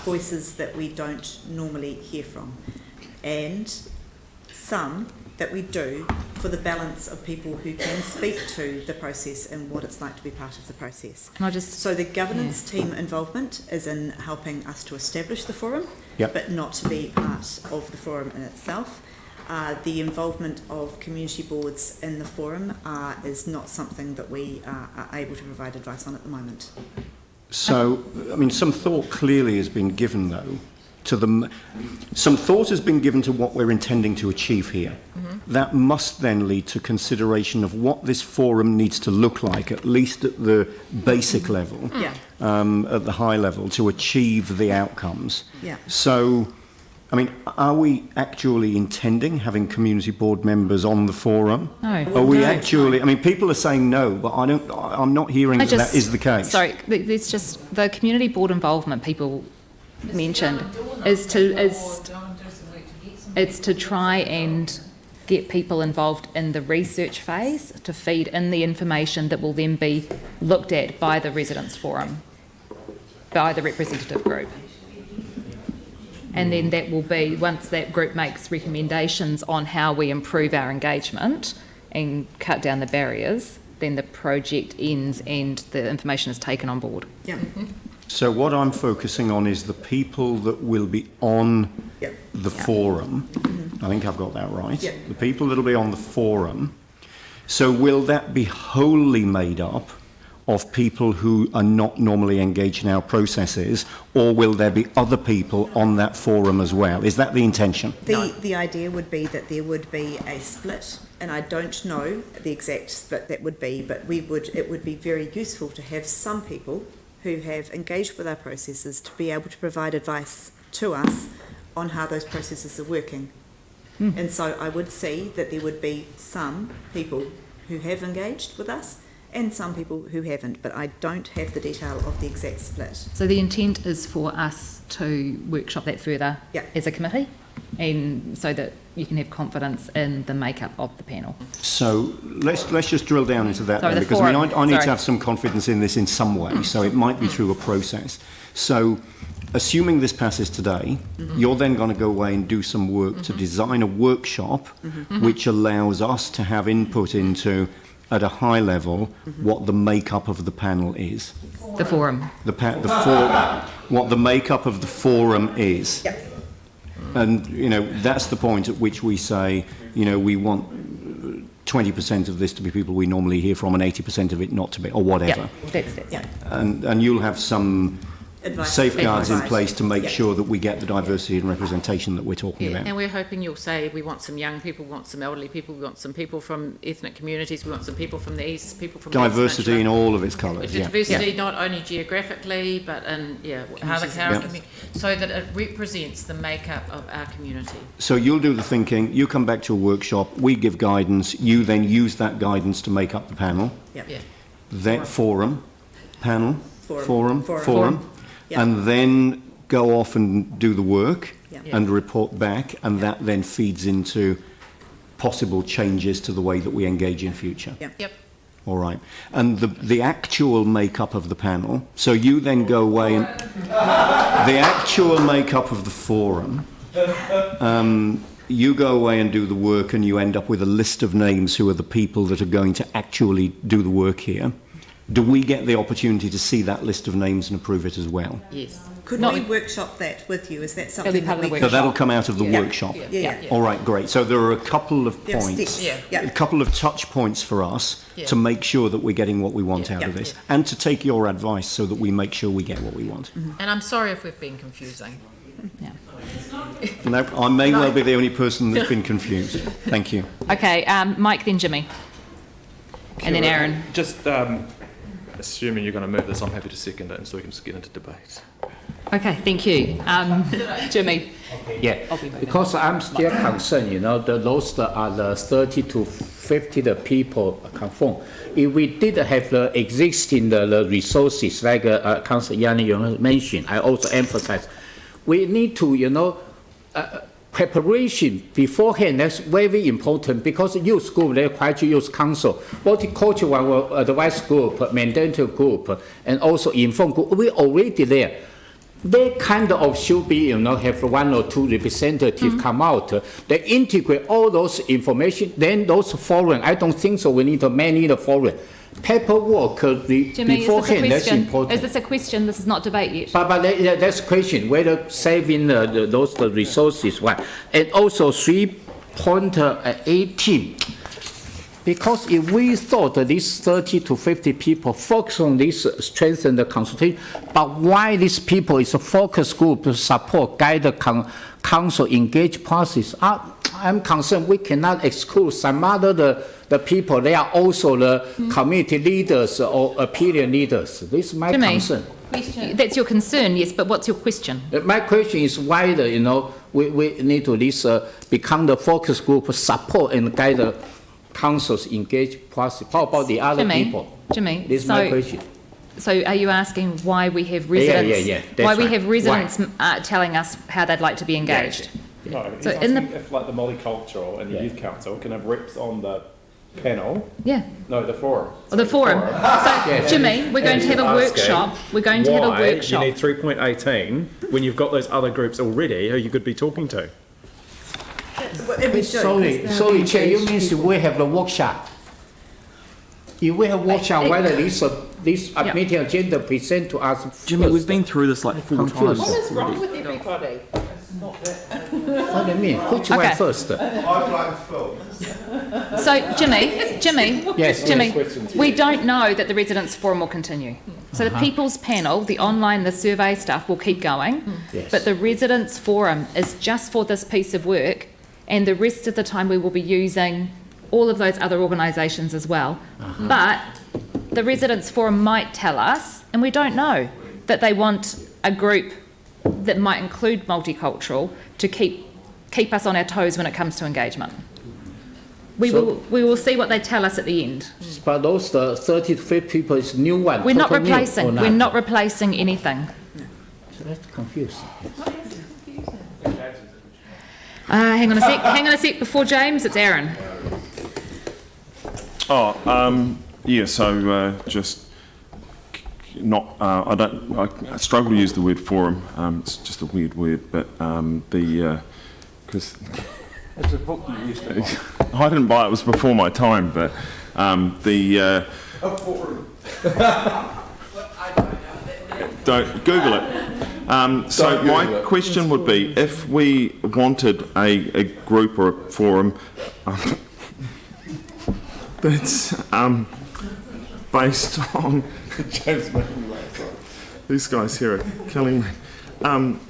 voices that we don't normally hear from, and some that we do for the balance of people who can speak to the process and what it's like to be part of the process. So the governance team involvement is in helping us to establish the forum, but not to be part of the forum in itself. The involvement of community boards in the forum is not something that we are able to provide advice on at the moment. So, I mean, some thought clearly has been given, though, to some thought has been given to what we're intending to achieve here. That must then lead to consideration of what this forum needs to look like, at least at the basic level, at the high level, to achieve the outcomes. So, I mean, are we actually intending having community board members on the forum? No. Are we actually? I mean, people are saying no, but I'm not hearing that is the case. Sorry, there's just the community board involvement people mentioned is to try and get people involved in the research phase to feed in the information that will then be looked at by the residents forum, by the representative group. And then that will be, once that group makes recommendations on how we improve our engagement and cut down the barriers, then the project ends and the information is taken on board. So what I'm focusing on is the people that will be on the forum. I think I've got that right. The people that will be on the forum. So will that be wholly made up of people who are not normally engaged in our processes, or will there be other people on that forum as well? Is that the intention? The idea would be that there would be a split, and I don't know the exact split that would be, but it would be very useful to have some people who have engaged with our processes to be able to provide advice to us on how those processes are working. And so I would see that there would be some people who have engaged with us and some people who haven't, but I don't have the detail of the exact split. So the intent is for us to workshop that further as a committee, and so that you can have confidence in the makeup of the panel. So let's just drill down into that then, because I need to have some confidence in this in some way, so it might be through a process. So assuming this passes today, you're then going to go away and do some work to design a workshop which allows us to have input into, at a high level, what the makeup of the panel is. The forum. What the makeup of the forum is. And, that's the point at which we say, we want 20% of this to be people we normally hear from and 80% of it not to be, or whatever. Yeah, that's it. Yeah. And you'll have some Advice. safeguards in Advice. place to make Yeah. sure that we get the diversity and representation that we're talking about. And we're hoping you'll say we want some young people, we want some elderly people, we want some people from ethnic communities, we want some people from the east, people from Diversity West in Peninsula. all of its colours, yeah. Diversity not only geographically, but in how the community, so that it represents the makeup of our community. So you'll do the thinking, you come back to a workshop, we give guidance, you then use that guidance to make up the panel. Yep. Yeah. Then forum, panel, Forum. Yeah. and then go off and do the work Yeah. and report back, and that then feeds into possible changes to the way that we engage in future. Yeah. Yep. All right. And the actual makeup of the panel, so you then go away and the actual makeup of the forum, you go away and do the work and you end up with a list of names who are the people that are going to actually do the work here. Do we get the opportunity to see that list of names and approve it as well? Yes. Could Not- we workshop that with you? Is that something It'll be part that of we the So that'll come out of the workshop. Yeah. All right, great. So there are a couple of There are points, steps. Yeah. Yeah. a couple of touch points for us Yeah. to make sure that we're getting what we want out Yeah. of this, and to take your advice so that we make sure we get what we want. And I'm sorry if we've been confusing. No, I may well be the only person that's been confused. Thank you. Okay, Mike, then Jimmy. And then Aaron. Just assuming you're going to move this, I'm happy to second it, and so we can just get into debate. Okay, thank you. Jimmy. Yeah, because I'm still concerned, those are the 30 to 50 the people confirm. If we did have the existing the resources, like Councillor Yanni mentioned, I also emphasize, we need to, preparation beforehand, that's very important, because youth group, they're quite youth council, multicultural advice group, mandatory group, and also informed group, we're already there. They kind of should be, have one or two representatives come out. They integrate all those information. Then those forum, I don't think so. We need to manage the forum. Paperwork Jimmy, beforehand, that's is this a question? important. Is this a question? This is not debate yet. But that's a question, whether saving those resources, one. And also 3.18. Because if we thought that these 30 to 50 people focus on this, strengthen the consultation, but why these people is a focus group to support, guide the council, engage process, I'm concerned we cannot exclude some other the people. They are also the community leaders or opinion leaders. This is my Jimmy, concern. That's your concern, yes, but what's your question? My question is why we need to at least become the focus group, support and guide the councils engage process. How about the other people? Jimmy, This is my question. So are you asking why we have residents? Yeah. Why we right. have residents telling us how they'd like to be engaged? No, he's So asking in the- if like the multicultural and the youth council can have reps on the panel. Yeah. No, the forum. Or the forum. So, Jimmy, we're going to have a Asking workshop. We're going to have a why workshop. you need 3.18 when you've got those other groups already who you could be talking to. Sorry, Chair, you mean we have the workshop? If we have workshop, whether this meeting agenda present to us Jimmy, first. we've been through this like 4 times. What is wrong with everybody? What do you mean? Which Okay. one first? So, Jimmy, Yes, Jimmy, yes. we don't know that the residents' forum will continue. So the people's panel, the online, the survey stuff will keep going, Yes. but the residents' forum is just for this piece of work, and the rest of the time we will be using all of those other organisations as well. But the residents' forum might tell us, and we don't know, that they want a group that might include multicultural to keep us on our toes when it comes to engagement. We will see what they tell us at the end. But those 30 to 50 people is new one. We're not total new or replacing. We're not replacing anything. So that's confusing. Hang on a sec. Before James, it's Aaron. Just not. I struggle to use the word forum. It's just a weird word, but because it's a book you used to. I didn't buy it. It was before my time, but a forum. Don't Google it. So my question would be, if we wanted a group or a forum, that's based on these guys here are killing me.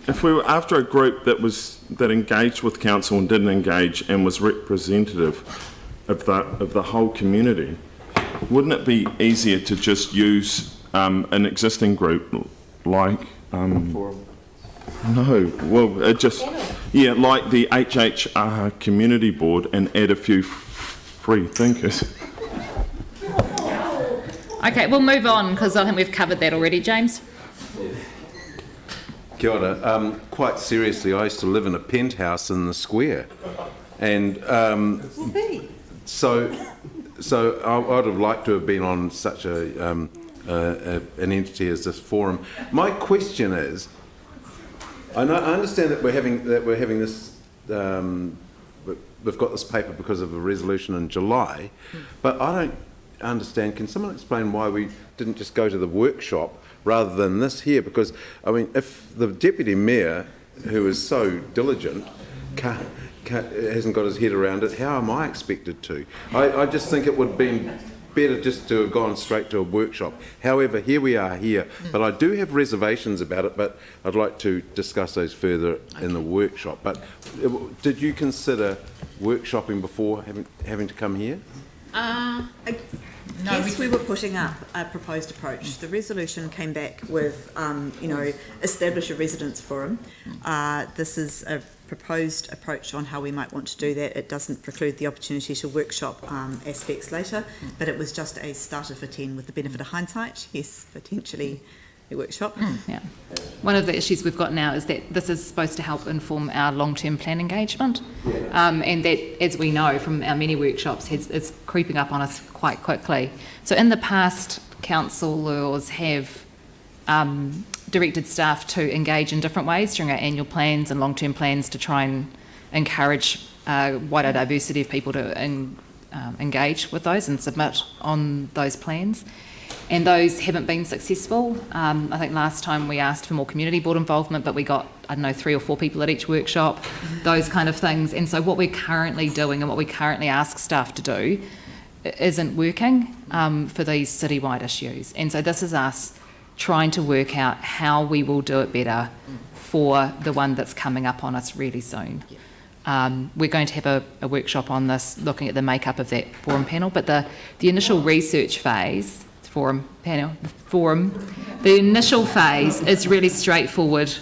If we were after a group that engaged with council and didn't engage and was representative of the whole community, wouldn't it be easier to just use an existing group like no, well, it just like the HHR Community Board and add a few free thinkers. Okay, we'll move on because I think we've covered that already, James. Kia ora. Quite seriously, I used to live in a penthouse in the square, and so I would have liked to have been on such an entity as this forum. My question is, I understand that we're having this. We've got this paper because of a resolution in July, but I don't understand. Can someone explain why we didn't just go to the workshop rather than this here? Because I mean, if the deputy mayor, who is so diligent, hasn't got his head around it, how am I expected to? I just think it would have been better just to have gone straight to a workshop. However, here we are here, but I do have reservations about it, but I'd like to discuss those further in the workshop. But did you consider workshopping before having to come here? Yes, we were putting up a proposed approach. The resolution came back with, establish a residence forum. This is a proposed approach on how we might want to do that. It doesn't preclude the opportunity to workshop aspects later, but it was just a starter for 10 with the benefit of hindsight. Yes, potentially a workshop. Yeah. One of the issues we've got now is that this is supposed to help inform our long-term plan engagement, and that, as we know from our many workshops, is creeping up on us quite quickly. So in the past, councillors have directed staff to engage in different ways during our annual plans and long-term plans to try and encourage wider diversity of people to engage with those and submit on those plans. And those haven't been successful. I think last time we asked for more community board involvement, but we got, 3 or 4 people at each workshop, those kind of things. And so what we're currently doing and what we currently ask staff to do isn't working for these citywide issues. And so this is us trying to work out how we will do it better for the one that's coming up on us really soon. We're going to have a workshop on this, looking at the makeup of that forum panel, but the initial research phase, the initial phase is really straightforward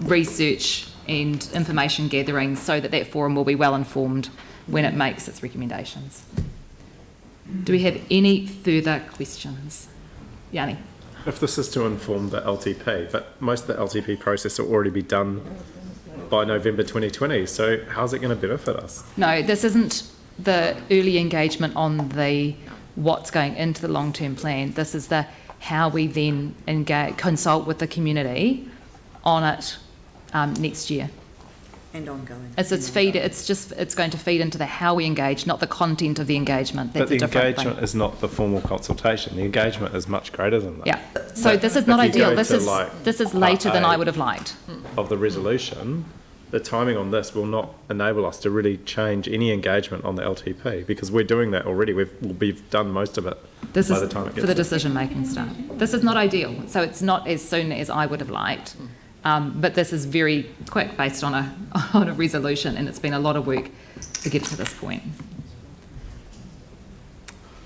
research and information gathering so that forum will be well informed when it makes its recommendations. Do we have any further questions? Yanni? If this is to inform the LTP, but most of the LTP process will already be done by November 2020, so how's it going to benefit us? No, this isn't the early engagement on the what's going into the long-term plan. This is the how we then consult with the community on it next year. And ongoing. It's going to feed into the how we engage, not the content of the engagement. That's but the a different engagement thing. is not the formal consultation. The engagement is much greater than that. Yeah. So this is not ideal. This is later than I would have liked. Of the resolution, the timing on this will not enable us to really change any engagement on the LTP because we're doing that already. We've done most of it by the time it gets for the decision-making stuff. This is not ideal. So it's not as soon as I would have liked. But this is very quick based on a resolution, and it's been a lot of work to get to this point.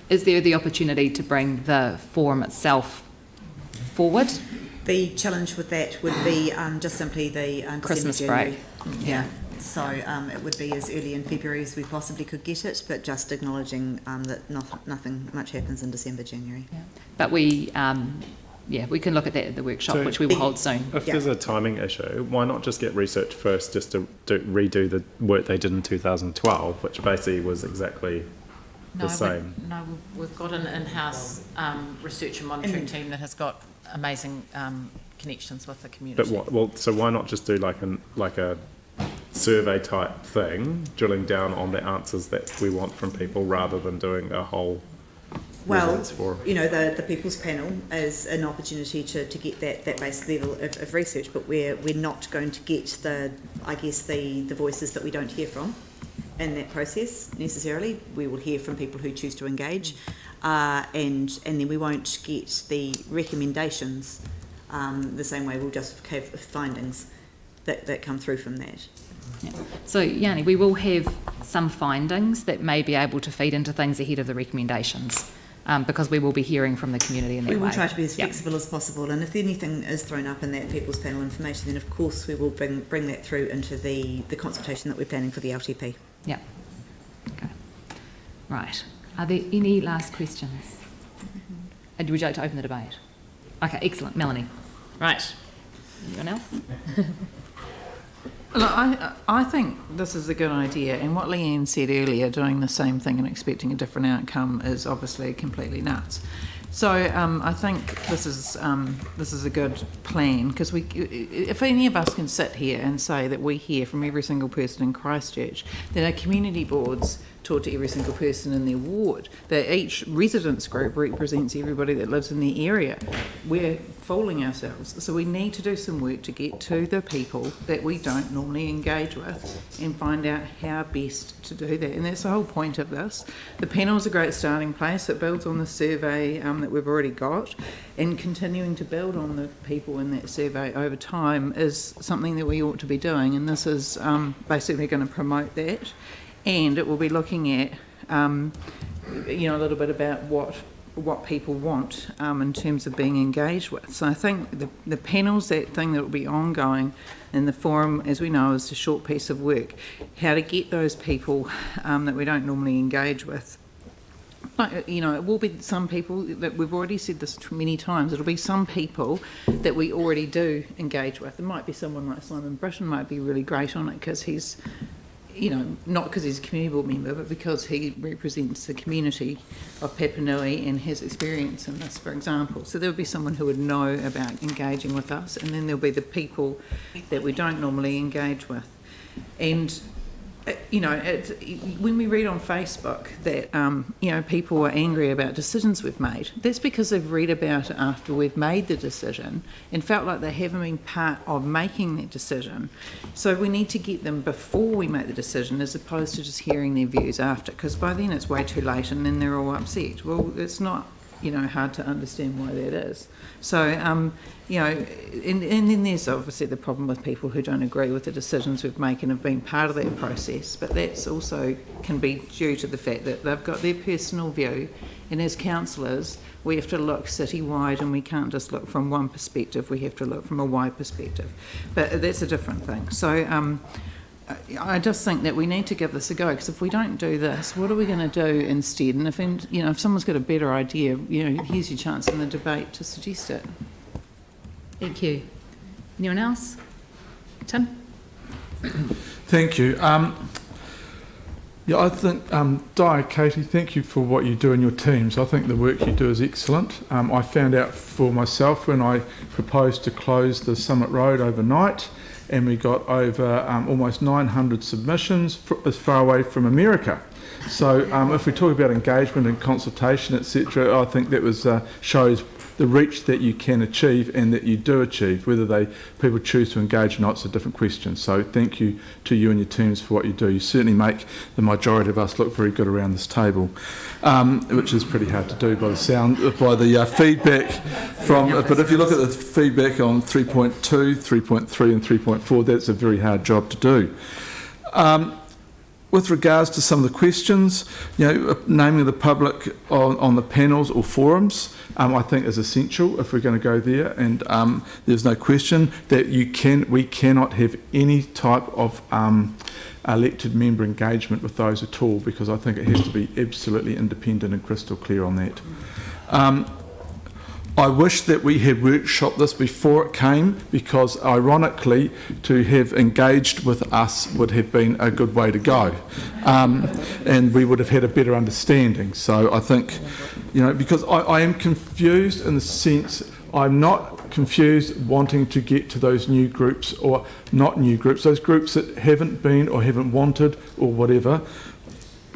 Is there the opportunity to bring the forum itself forward? The challenge with that would be just simply the Christmas December, break. January. Yeah. So it would be as early in February as we possibly could get it, but just acknowledging that nothing much happens in December, January. Yeah. But we can look at that at the workshop, which we will hold soon. If there's a timing issue, why not just get research first just to redo the work they did in 2012, which basically was exactly the same? We've got an in-house research and monitoring team that has got amazing connections with the community. But so why not just do like a survey type thing, drilling down on the answers that we want from people rather than doing a whole... Well, the People's Panel is an opportunity to get that base level of research, but we're not going to get the voices that we don't hear from. in that process necessarily. We will hear from people who choose to engage, and then we won't get the recommendations the same way. We'll just have findings that come through from that. Yeah. So, Yanni, we will have some findings that may be able to feed into things ahead of the recommendations, because we will be hearing from the community in that way. We will try to be as flexible as possible, and if anything is thrown up in that people's panel information, then of course we will bring that through into the consultation that we're planning for the LTP. Yeah. Okay. Right. Are there any last questions? And would you like to open the debate? Okay, excellent. Melanie. Right. Anyone else? Look, I think this is a good idea, and what Leanne said earlier, doing the same thing and expecting a different outcome is obviously completely nuts. So I think this is a good plan, because if any of us can sit here and say that we hear from every single person in Christchurch, then our community boards talk to every single person in their ward, that each residents group represents everybody that lives in the area, we're fooling ourselves. So we need to do some work to get to the people that we don't normally engage with and find out how best to do that. And that's the whole point of this. The panel's a great starting place. It builds on the survey that we've already got, and continuing to build on the people in that survey over time is something that we ought to be doing, and this is basically going to promote that. And it will be looking at, a little bit about what people want in terms of being engaged with. So I think the panel's that thing that will be ongoing, and the forum, as we know, is a short piece of work. How to get those people that we don't normally engage with. Like, it will be some people that we've already said this many times. It'll be some people that we already do engage with. It might be someone like Simon Britton might be really great on it because he's, not because he's a community board member, but because he represents the community of Papanui and has experience in this, for example. So there'll be someone who would know about engaging with us, and then there'll be the people that we don't normally engage with. And when we read on Facebook that people are angry about decisions we've made, that's because they've read about it after we've made the decision and felt like they haven't been part of making that decision. So we need to get them before we make the decision, as opposed to just hearing their views after, because by then it's way too late and then they're all upset. Well, it's not hard to understand why that is. So, and then there's obviously the problem with people who don't agree with the decisions we've made and have been part of that process, but that's also can be due to the fact that they've got their personal view, and as councillors, we have to look city-wide, and we can't just look from one perspective, we have to look from a wide perspective. But that's a different thing. So, I just think that we need to give this a go, because if we don't do this, what are we going to do instead? And if someone's got a better idea, here's your chance in the debate to suggest it. Thank you. Anyone else? Tim? Thank you. I think, Di, Katie, thank you for what you do in your teams. I think the work you do is excellent. I found out for myself when I proposed to close the Summit Road overnight, and we got over almost 900 submissions as far away from America. So if we talk about engagement and consultation, etc., I think that was shows the reach that you can achieve and that you do achieve. Whether people choose to engage or not is a different question. So thank you to you and your teams for what you do. You certainly make the majority of us look very good around this table, which is pretty hard to do by the feedback from. But if you look at the feedback on 3.2, 3.3 and 3.4, that's a very hard job to do. With regards to some of the questions, naming the public on the panels or forums, I think is essential if we're going to go there. And there's no question that we cannot have any type of elected member engagement with those at all, because I think it has to be absolutely independent and crystal clear on that. I wish that we had workshopped this before it came, because ironically to have engaged with us would have been a good way to go, and we would have had a better understanding. So I think, because I am confused in the sense, I'm not confused wanting to get to those new groups or not new groups, those groups that haven't been or haven't wanted or whatever,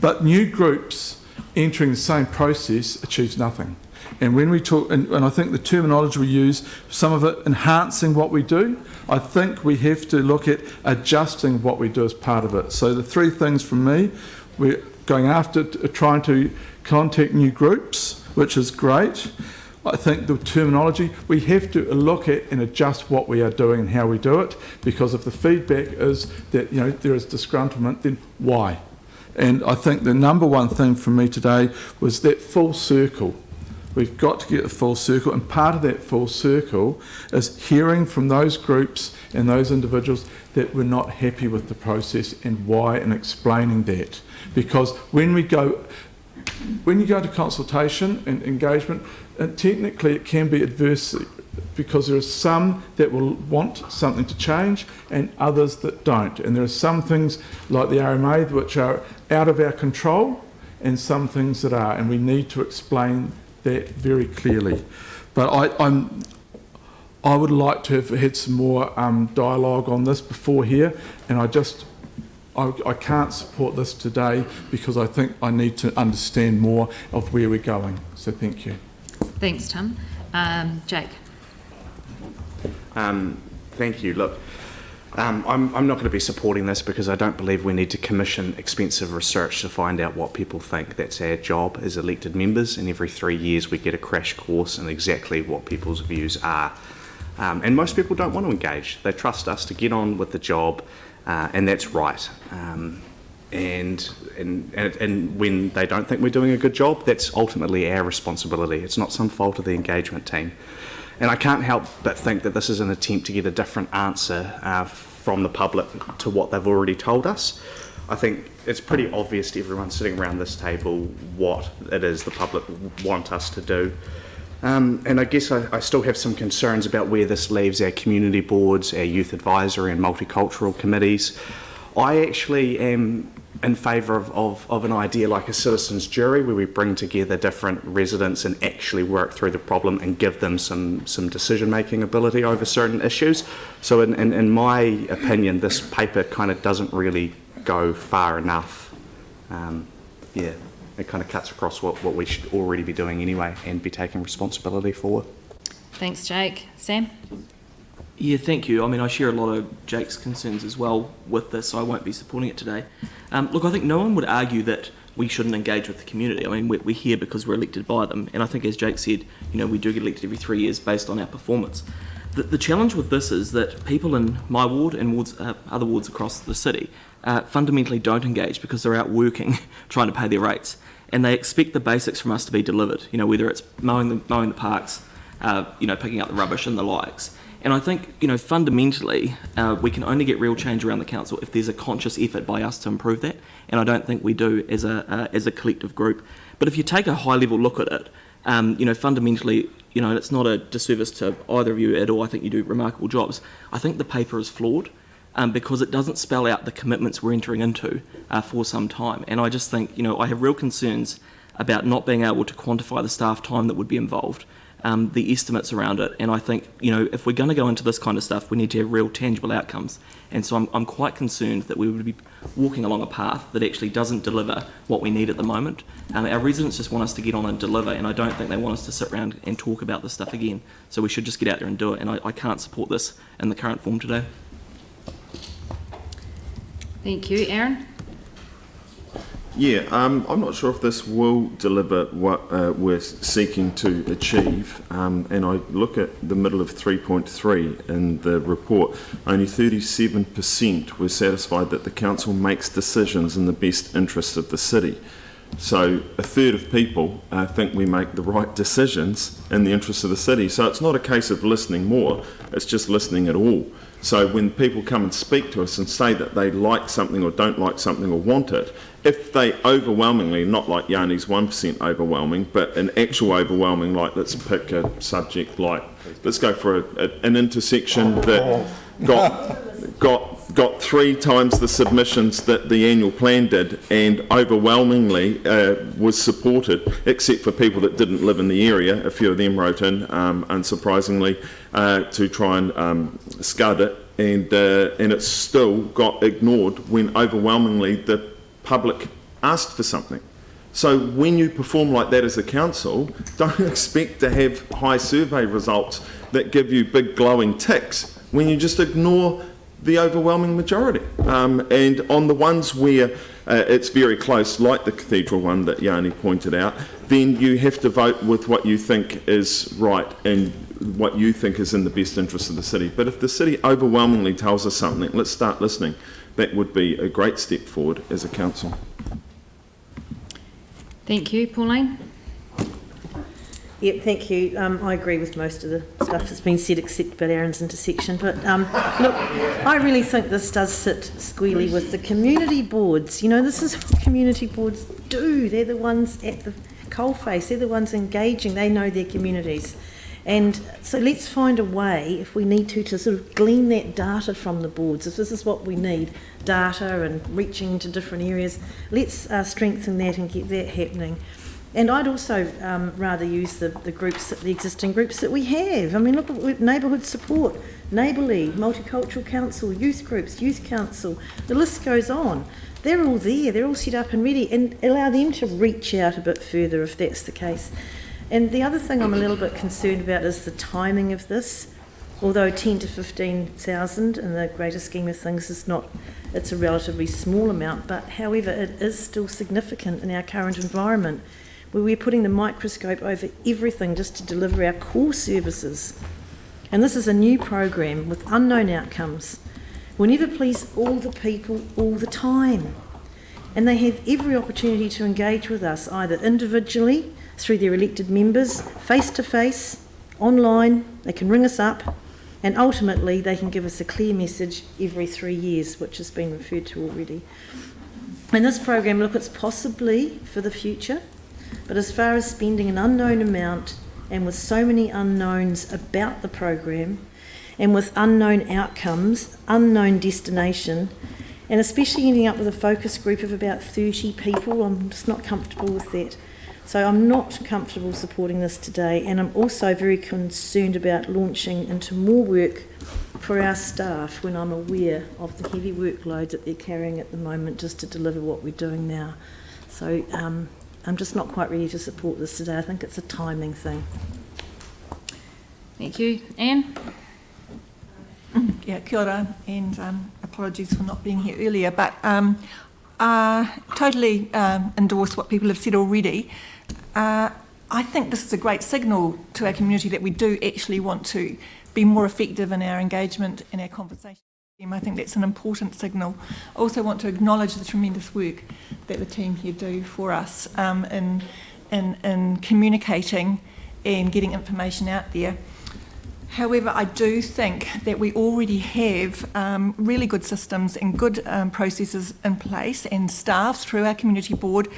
but new groups entering the same process achieves nothing. And when we talk, and I think the terminology we use, some of it enhancing what we do, I think we have to look at adjusting what we do as part of it. So the three things from me, we're going after trying to contact new groups, which is great. I think the terminology, we have to look at and adjust what we are doing and how we do it, because if the feedback is that there is disgruntlement, then why? And I think the number one thing for me today was that full circle. We've got to get a full circle, and part of that full circle is hearing from those groups and those individuals that we're not happy with the process and why, and explaining that. Because when you go to consultation and engagement, technically it can be adverse, because there are some that will want something to change and others that don't. And there are some things like the RMA which are out of our control and some things that are, and we need to explain that very clearly. But I would like to have had some more dialogue on this before here, and I can't support this today because I think I need to understand more of where we're going. So thank you. Thanks, Tim. Jake. Thank you. Look, I'm not going to be supporting this because I don't believe we need to commission expensive research to find out what people think. That's our job as elected members, and every 3 years we get a crash course in exactly what people's views are. And most people don't want to engage. They trust us to get on with the job, and that's right. And when they don't think we're doing a good job, that's ultimately our responsibility. It's not some fault of the engagement team. And I can't help but think that this is an attempt to get a different answer from the public to what they've already told us. I think it's pretty obvious to everyone sitting around this table what it is the public want us to do. And I guess I still have some concerns about where this leaves our community boards, our youth advisory and multicultural committees. I actually am in favour of an idea like a citizens' jury, where we bring together different residents and actually work through the problem and give them some decision-making ability over certain issues. So in my opinion, this paper kind of doesn't really go far enough. It kind of cuts across what we should already be doing anyway and be taking responsibility for. Thanks, Jake. Sam? Yeah, thank you. I mean, I share a lot of Jake's concerns as well with this, so I won't be supporting it today. Look, I think no one would argue that we shouldn't engage with the community. I mean, we're here because we're elected by them, and I think, as Jake said, we do get elected every 3 years based on our performance. The challenge with this is that people in my ward and wards, other wards across the city fundamentally don't engage because they're out working, trying to pay their rates, and they expect the basics from us to be delivered, whether it's mowing the parks, picking up the rubbish and the likes. And I think, fundamentally, we can only get real change around the council if there's a conscious effort by us to improve that, and I don't think we do as a collective group. But if you take a high-level look at it, fundamentally, it's not a disservice to either of you at all. I think you do remarkable jobs. I think the paper is flawed because it doesn't spell out the commitments we're entering into for some time. And I just think, I have real concerns about not being able to quantify the staff time that would be involved, the estimates around it, and I think if we're going to go into this kind of stuff, we need to have real tangible outcomes. And so I'm quite concerned that we would be walking along a path that actually doesn't deliver what we need at the moment. Our residents just want us to get on and deliver, and I don't think they want us to sit around and talk about this stuff again. So we should just get out there and do it, and I can't support this in the current form today. Thank you. Aaron? Yeah, I'm not sure if this will deliver what we're seeking to achieve, and I look at the middle of 3.3 in the report. Only 37% were satisfied that the council makes decisions in the best interest of the city. So a third of people think we make the right decisions in the interest of the city. So it's not a case of listening more, it's just listening at all. So when people come and speak to us and say that they like something or don't like something or want it, if they overwhelmingly, not like Yanni's 1% overwhelming, but an actual overwhelming, like let's pick a subject like, let's go for an intersection that got 3 times the submissions that the annual plan did, and overwhelmingly was supported, except for people that didn't live in the area. A few of them wrote in, unsurprisingly, to try and scud it, and it still got ignored when overwhelmingly the public asked for something. So when you perform like that as a council, don't expect to have high survey results that give you big glowing ticks when you just ignore the overwhelming majority. And on the ones where it's very close, like the cathedral one that Yanni pointed out, then you have to vote with what you think is right and what you think is in the best interest of the city. But if the city overwhelmingly tells us something, let's start listening. That would be a great step forward as a council. Thank you. Pauline? Yep, thank you. I agree with most of the stuff that's been said, except about Aaron's intersection. But look, I really think this does sit squarely with the community boards. You know, this is what community boards do. They're the ones at the coalface. They're the ones engaging. They know their communities. And so let's find a way, if we need to sort of glean that data from the boards. If this is what we need, data and reaching into different areas, let's strengthen that and get that happening. And I'd also rather use the groups, the existing groups that we have. I mean, look at neighbourhood support, Neighbourly, Multicultural Council, youth groups, youth council, the list goes on. They're all there, they're all set up and ready, and allow them to reach out a bit further if that's the case. And the other thing I'm a little bit concerned about is the timing of this. Although 10 to 15,000 in the greater scheme of things is not, it's a relatively small amount, but however it is still significant in our current environment, where we're putting the microscope over everything just to deliver our core services. And this is a new program with unknown outcomes. We'll never please all the people all the time. And they have every opportunity to engage with us, either individually, through their elected members, face-to-face, online, they can ring us up, and ultimately they can give us a clear message every 3 years, which has been referred to already. And this program, look, it's possibly for the future, but as far as spending an unknown amount, and with so many unknowns about the program, and with unknown outcomes, unknown destination, and especially ending up with a focus group of about 30 people, I'm just not comfortable with that. So I'm not comfortable supporting this today, and I'm also very concerned about launching into more work for our staff when I'm aware of the heavy workload that they're carrying at the moment just to deliver what we're doing now. So I'm just not quite ready to support this today. I think it's a timing thing. Thank you. Anne? Yeah, kia ora, and apologies for not being here earlier, but totally endorse what people have said already. I think this is a great signal to our community that we do actually want to be more effective in our engagement and our conversation. I think that's an important signal. I also want to acknowledge the tremendous work that the team here do for us in communicating and getting information out there. However, I do think that we already have really good systems and good processes in place, and staff through our community board,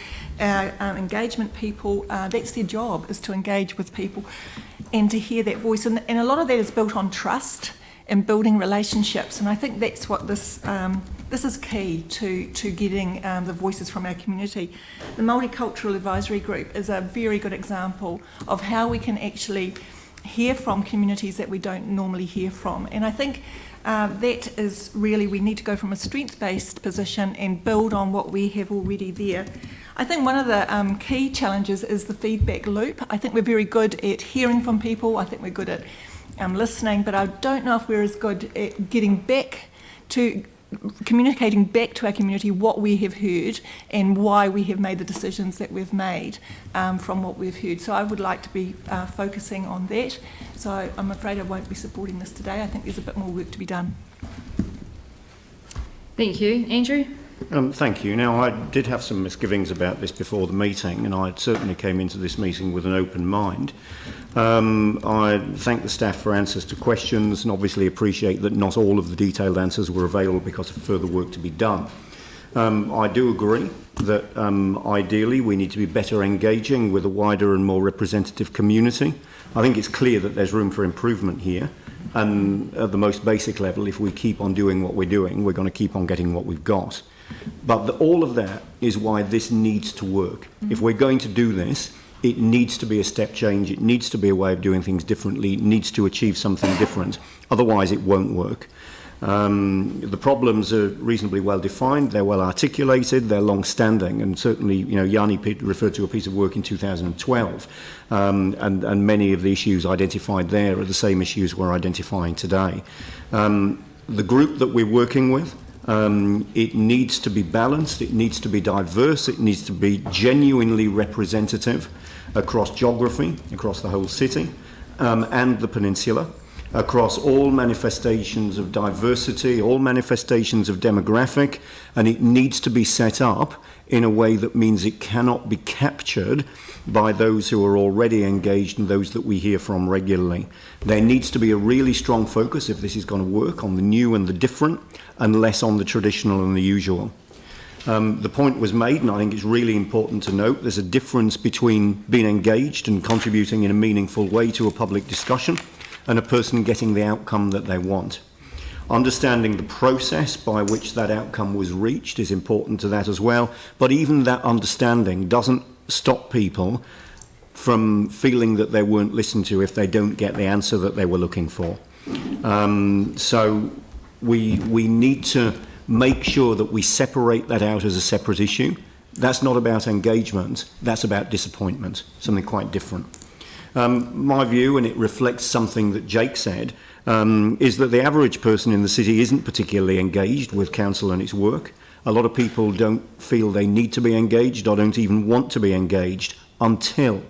our engagement people, that's their job, is to engage with people and to hear that voice. And a lot of that is built on trust and building relationships. And I think that's what this is key to getting the voices from our community. The Multicultural Advisory Group is a very good example of how we can actually hear from communities that we don't normally hear from. And I think that is really, we need to go from a strengths-based position and build on what we have already there. I think one of the key challenges is the feedback loop. I think we're very good at hearing from people. I think we're good at listening, but I don't know if we're as good at getting back to communicating back to our community what we have heard and why we have made the decisions that we've made from what we've heard. So I would like to be focusing on that. So I'm afraid I won't be supporting this today. I think there's a bit more work to be done. Thank you. Andrew? Thank you. Now, I did have some misgivings about this before the meeting, and I certainly came into this meeting with an open mind. I thank the staff for answers to questions, and obviously appreciate that not all of the detailed answers were available because of further work to be done. I do agree that ideally we need to be better engaging with a wider and more representative community. I think it's clear that there's room for improvement here. And at the most basic level, if we keep on doing what we're doing, we're going to keep on getting what we've got. But all of that is why this needs to work. If we're going to do this, it needs to be a step change. It needs to be a way of doing things differently. It needs to achieve something different. Otherwise, it won't work. The problems are reasonably well defined, they're well articulated, they're long-standing, and certainly, Yanni referred to a piece of work in 2012, and many of the issues identified there are the same issues we're identifying today. The group that we're working with, it needs to be balanced, it needs to be diverse, it needs to be genuinely representative across geography, across the whole city, and the peninsula, across all manifestations of diversity, all manifestations of demographic, and it needs to be set up in a way that means it cannot be captured by those who are already engaged and those that we hear from regularly. There needs to be a really strong focus, if this is going to work, on the new and the different, and less on the traditional and the usual. The point was made, and I think it's really important to note, there's a difference between being engaged and contributing in a meaningful way to a public discussion and a person getting the outcome that they want. Understanding the process by which that outcome was reached is important to that as well, but even that understanding doesn't stop people from feeling that they weren't listened to if they don't get the answer that they were looking for. So we need to make sure that we separate that out as a separate issue. That's not about engagement, that's about disappointment, something quite different. My view, and it reflects something that Jake said, is that the average person in the city isn't particularly engaged with council and its work. A lot of people don't feel they need to be engaged or don't even want to be engaged until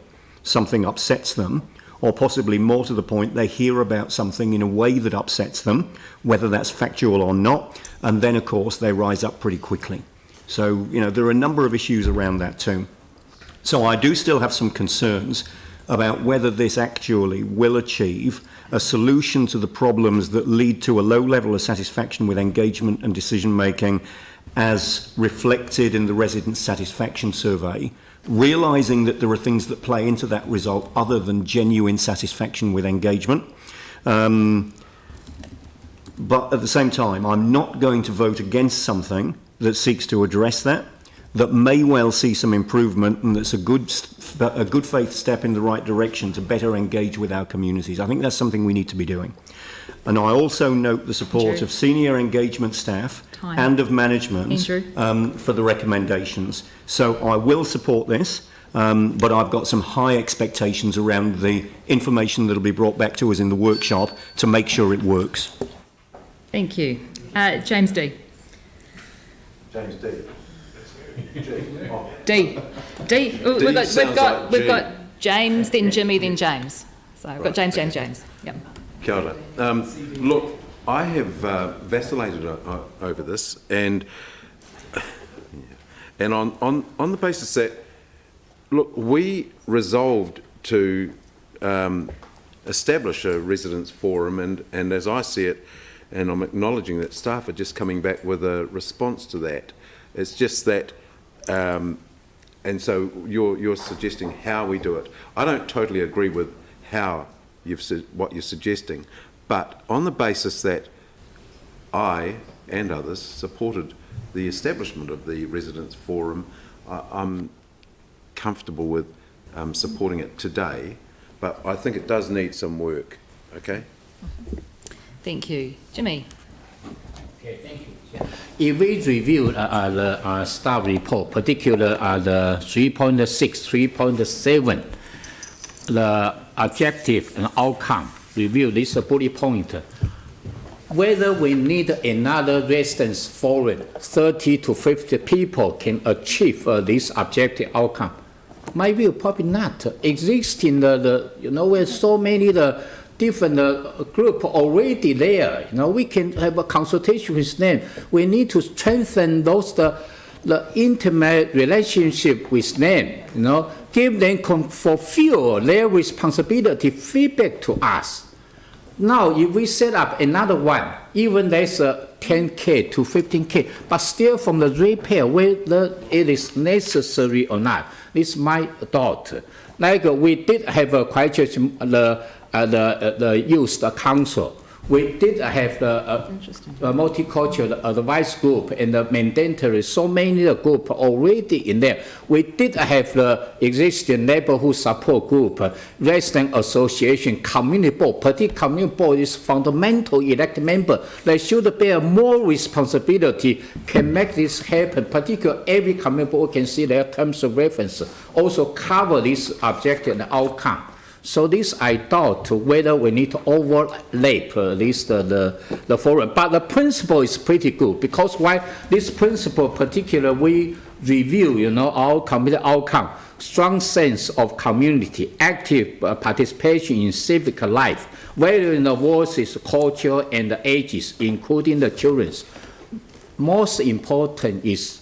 something upsets them, or possibly more to the point, they hear about something in a way that upsets them, whether that's factual or not, and then, of course, they rise up pretty quickly. So, there are a number of issues around that too. So I do still have some concerns about whether this actually will achieve a solution to the problems that lead to a low level of satisfaction with engagement and decision making as reflected in the resident satisfaction survey, realising that there are things that play into that result other than genuine satisfaction with engagement. But at the same time, I'm not going to vote against something that seeks to address that may well see some improvement, and that's a good faith step in the right direction to better engage with our communities. I think that's something we need to be doing. And I also note the support of senior engagement staff and of management for the recommendations. So I will support this, but I've got some high expectations around the information that will be brought back to us in the workshop to make sure it works. Thank you. James D. James D. D. Ooh, we've got James, then Jimmy, then James. So we've got James. Yep. Kia ora. Look, I have vacillated over this, and on the basis that, look, we resolved to establish a residents' forum, and as I see it, and I'm acknowledging that staff are just coming back with a response to that. It's just that, and so you're suggesting how we do it. I don't totally agree with how what you're suggesting, but on the basis that I and others supported the establishment of the residents' forum, I'm comfortable with supporting it today, but I think it does need some work. Okay. Thank you, Jimmy. Okay, thank you. If we review the staff report, particularly the 3.6, 3.7, the objective and outcome, review this bullet point, whether we need another residence forum, 30 to 50 people can achieve this objective outcome. My view, probably not. Existing with so many different group already there. We can have a consultation with them. We need to strengthen the intimate relationship with them. Give them fulfill their responsibility, feedback to us. Now, if we set up another one, even there's a 10K to 15K, but still from the repair, whether it is necessary or not, this is my thought. Like we did have a Christchurch, the youth council. We did have the multicultural advice group and the mandatory, so many group already in there. We did have the existing neighborhood support group, resident association, community board. Particularly community board is fundamental elected member. They should bear more responsibility, can make this happen. Particularly every community board can see their terms of reference, also cover this objective and outcome. So this I doubt whether we need to overlap this the forum. But the principle is pretty good, because why this principle particular we review, our community outcome, strong sense of community, active participation in civic life, valuing the voices, culture, and the ages, including the children's. Most important is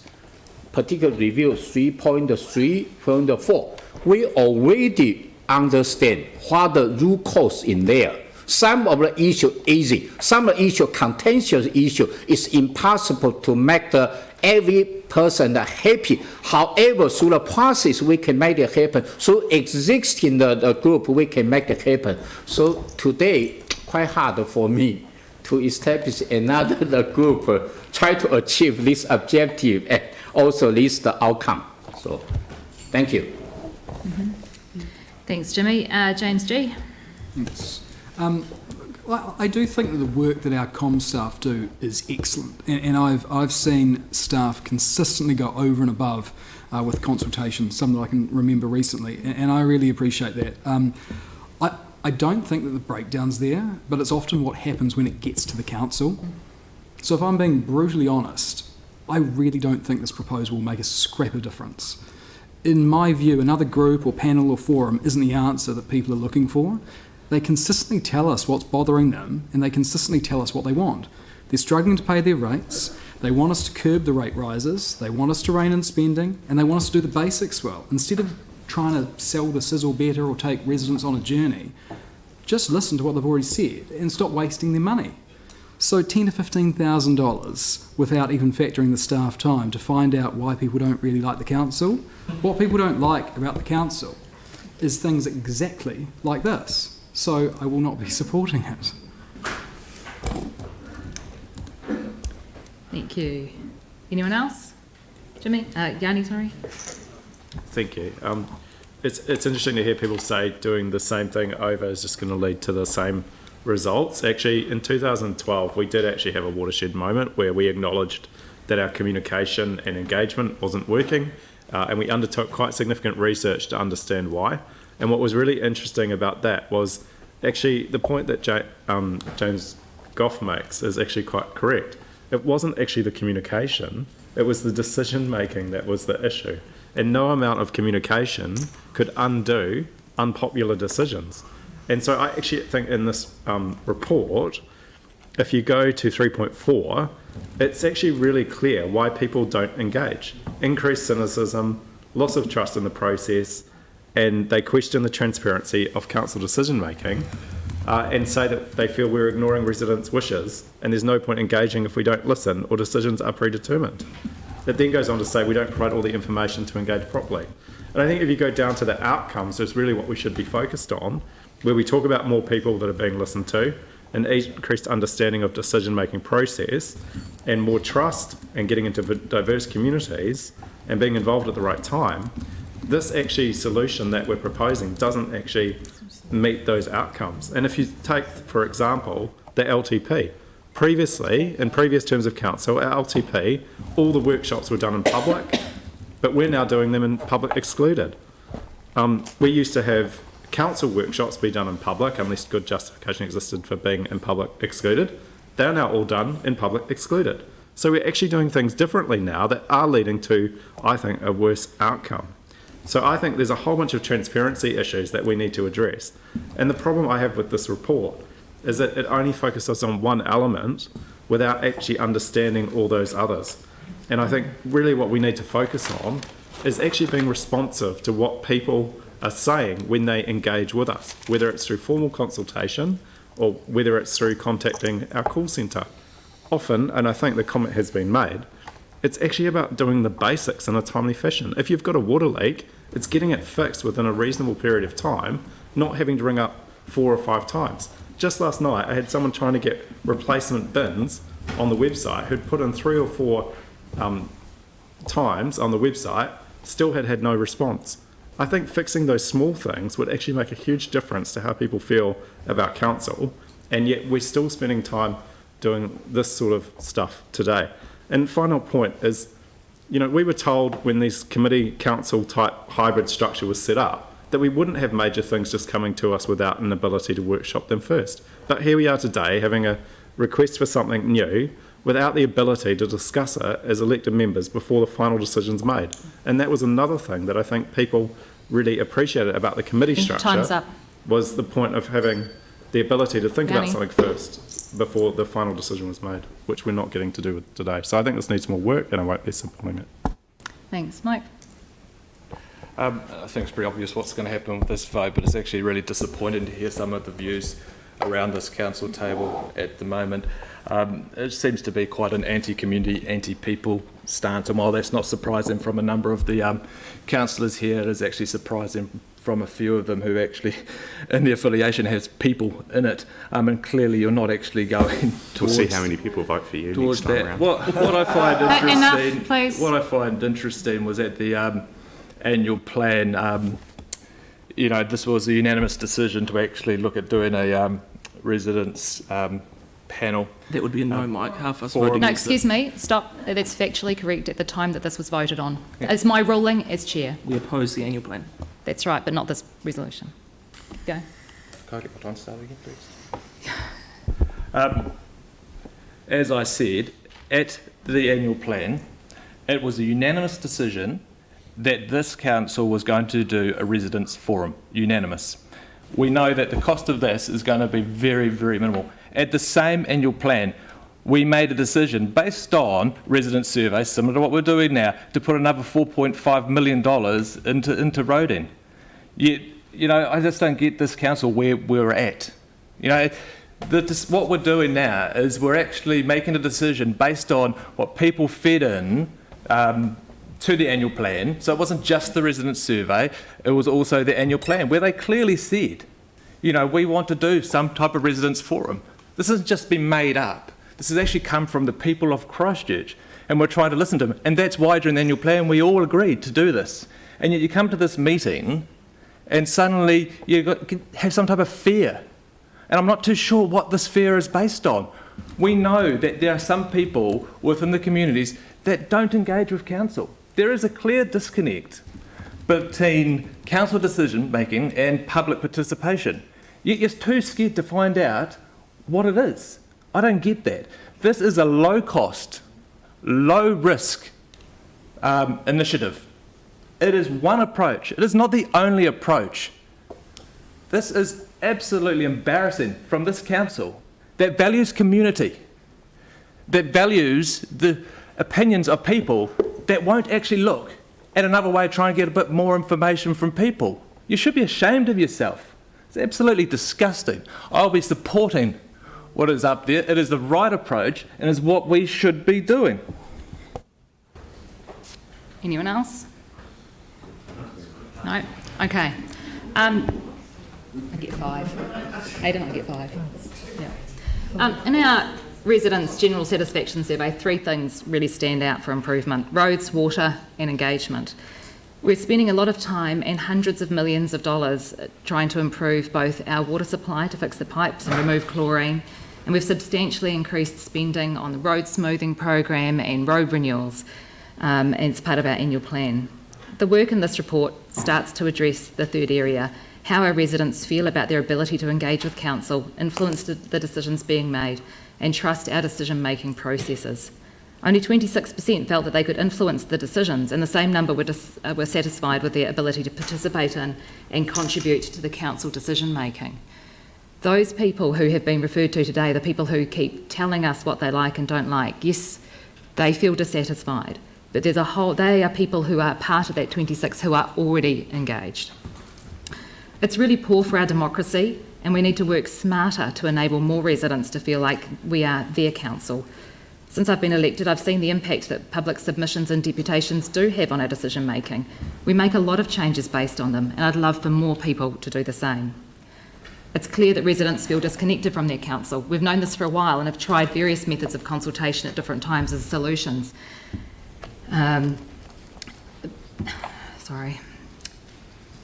particular review 3.3.4. We already understand what the root cause in there. Some of the issue easy, some of the issue contentious issue is impossible to make every person happy. However, through the process we can make it happen. Through existing the group we can make it happen. So today quite hard for me to establish another group try to achieve this objective and also this the outcome. So thank you. Mm-hmm. Thanks, Jimmy. James G. Thanks. I do think that the work that our comm staff do is excellent, and I've seen staff consistently go over and above with consultations, some that I can remember recently, and I really appreciate that. I don't think that the breakdown's there, but it's often what happens when it gets to the council. So if I'm being brutally honest, I really don't think this proposal will make a scrap of difference. In my view, another group or panel or forum isn't the answer that people are looking for. They consistently tell us what's bothering them, and they consistently tell us what they want. They're struggling to pay their rates, they want us to curb the rate rises, they want us to rein in spending, and they want us to do the basics well. Instead of trying to sell the sizzle better or take residents on a journey, just listen to what they've already said and stop wasting their money. So $10,000 to $15,000 without even factoring the staff time to find out why people don't really like the council. What people don't like about the council is things exactly like this. So I will not be supporting it. Thank you. Anyone else? Jimmy? Yanni, sorry. Thank you. It's interesting to hear people say doing the same thing over is just going to lead to the same results. Actually, in 2012, we did actually have a watershed moment where we acknowledged that our communication and engagement wasn't working, and we undertook quite significant research to understand why. And what was really interesting about that was actually the point that James Goff makes is actually quite correct. It wasn't actually the communication, it was the decision making that was the issue. And no amount of communication could undo unpopular decisions. And so I actually think in this report, if you go to 3.4, it's actually really clear why people don't engage. Increased cynicism, loss of trust in the process, and they question the transparency of council decision making and say that they feel we're ignoring residents' wishes and there's no point engaging if we don't listen or decisions are predetermined. It then goes on to say we don't provide all the information to engage properly. And I think if you go down to the outcomes, it's really what we should be focused on, where we talk about more people that are being listened to, an increased understanding of decision-making process, and more trust and getting into diverse communities and being involved at the right time. This actually solution that we're proposing doesn't actually meet those outcomes. And if you take, for example, the LTP, previously, in previous terms of council, our LTP, all the workshops were done in public, but we're now doing them in public excluded. We used to have council workshops be done in public, unless good justification existed for being in public excluded. They're now all done in public excluded. So we're actually doing things differently now that are leading to, I think, a worse outcome. So I think there's a whole bunch of transparency issues that we need to address. And the problem I have with this report is that it only focuses on one element without actually understanding all those others. And I think really what we need to focus on is actually being responsive to what people are saying when they engage with us, whether it's through formal consultation or whether it's through contacting our call centre. Often, and I think the comment has been made, it's actually about doing the basics in a timely fashion. If you've got a water leak, it's getting it fixed within a reasonable period of time, not having to ring up 4 or 5 times. Just last night, I had someone trying to get replacement bins on the website who'd put in 3 or 4 times on the website, still had no response. I think fixing those small things would actually make a huge difference to how people feel about council, and yet we're still spending time doing this sort of stuff today. And final point is, you know, we were told when this committee council type hybrid structure was set up that we wouldn't have major things just coming to us without an ability to workshop them first. But here we are today having a request for something new without the ability to discuss it as elected members before the final decision's made. And that was another thing that I think people really appreciated about the committee structure. Time's up. Was the point of having the ability to think about something first before the final decision was made, which we're not getting to do today. So I think this needs more work, and I won't be supporting it. Thanks. Mike? I think it's pretty obvious what's going to happen with this vote, but it's actually really disappointing to hear some of the views around this council table at the moment. It seems to be quite an anti-community, anti-people stance, and while that's not surprising from a number of the councillors here, it is actually surprising from a few of them who actually, in the affiliation, has people in it, and clearly you're not actually going towards... We'll see how many people vote for you next time around. What I find interesting, Enough, please. What I find interesting was at the annual plan, you know, this was a unanimous decision to actually look at doing a residents panel. That would be a no, Mike. Half us forum. voting. No, excuse me. Stop. That's factually correct at the time that this was voted on. It's my ruling as chair. We oppose the annual plan. That's right, but not this resolution. Go. Can I get my time started again, please? As I said, at the annual plan, it was a unanimous decision that this council was going to do a residents forum. Unanimous. We know that the cost of this is going to be very, very minimal. At the same annual plan, we made a decision based on resident surveys, similar to what we're doing now, to put another $4.5 million into roading. Yet, you know, I just don't get this council where we're at. You know, what we're doing now is we're actually making a decision based on what people fed in to the annual plan. So it wasn't just the resident survey, it was also the annual plan, where they clearly said, you know, we want to do some type of residents forum. This hasn't just been made up. This has actually come from the people of Christchurch, and we're trying to listen to them. And that's why during the annual plan we all agreed to do this. And yet you come to this meeting and suddenly you have some type of fear. And I'm not too sure what this fear is based on. We know that there are some people within the communities that don't engage with council. There is a clear disconnect between council decision making and public participation. Yet you're too scared to find out what it is. I don't get that. This is a low cost, low risk initiative. It is one approach. It is not the only approach. This is absolutely embarrassing from this council that values community, that values the opinions of people, that won't actually look at another way of trying to get a bit more information from people. You should be ashamed of yourself. It's absolutely disgusting. I'll be supporting what is up there. It is the right approach and is what we should be doing. Anyone else? No? Okay. I get 5. Aidan, I get 5. Yeah. In our residents' general satisfaction survey, 3 things really stand out for improvement: roads, water and engagement. We're spending a lot of time and hundreds of millions of dollars trying to improve both our water supply to fix the pipes and remove chlorine, and we've substantially increased spending on the road smoothing program and road renewals as part of our annual plan. The work in this report starts to address the third area: how our residents feel about their ability to engage with council, influence the decisions being made, and trust our decision-making processes. Only 26% felt that they could influence the decisions, and the same number were satisfied with their ability to participate in and contribute to the council decision-making. Those people who have been referred to today, the people who keep telling us what they like and don't like, yes, they feel dissatisfied, but they are people who are part of that 26 who are already engaged. It's really poor for our democracy, and we need to work smarter to enable more residents to feel like we are their council. Since I've been elected, I've seen the impact that public submissions and deputations do have on our decision making. We make a lot of changes based on them, and I'd love for more people to do the same. It's clear that residents feel disconnected from their council. We've known this for a while and have tried various methods of consultation at different times as solutions.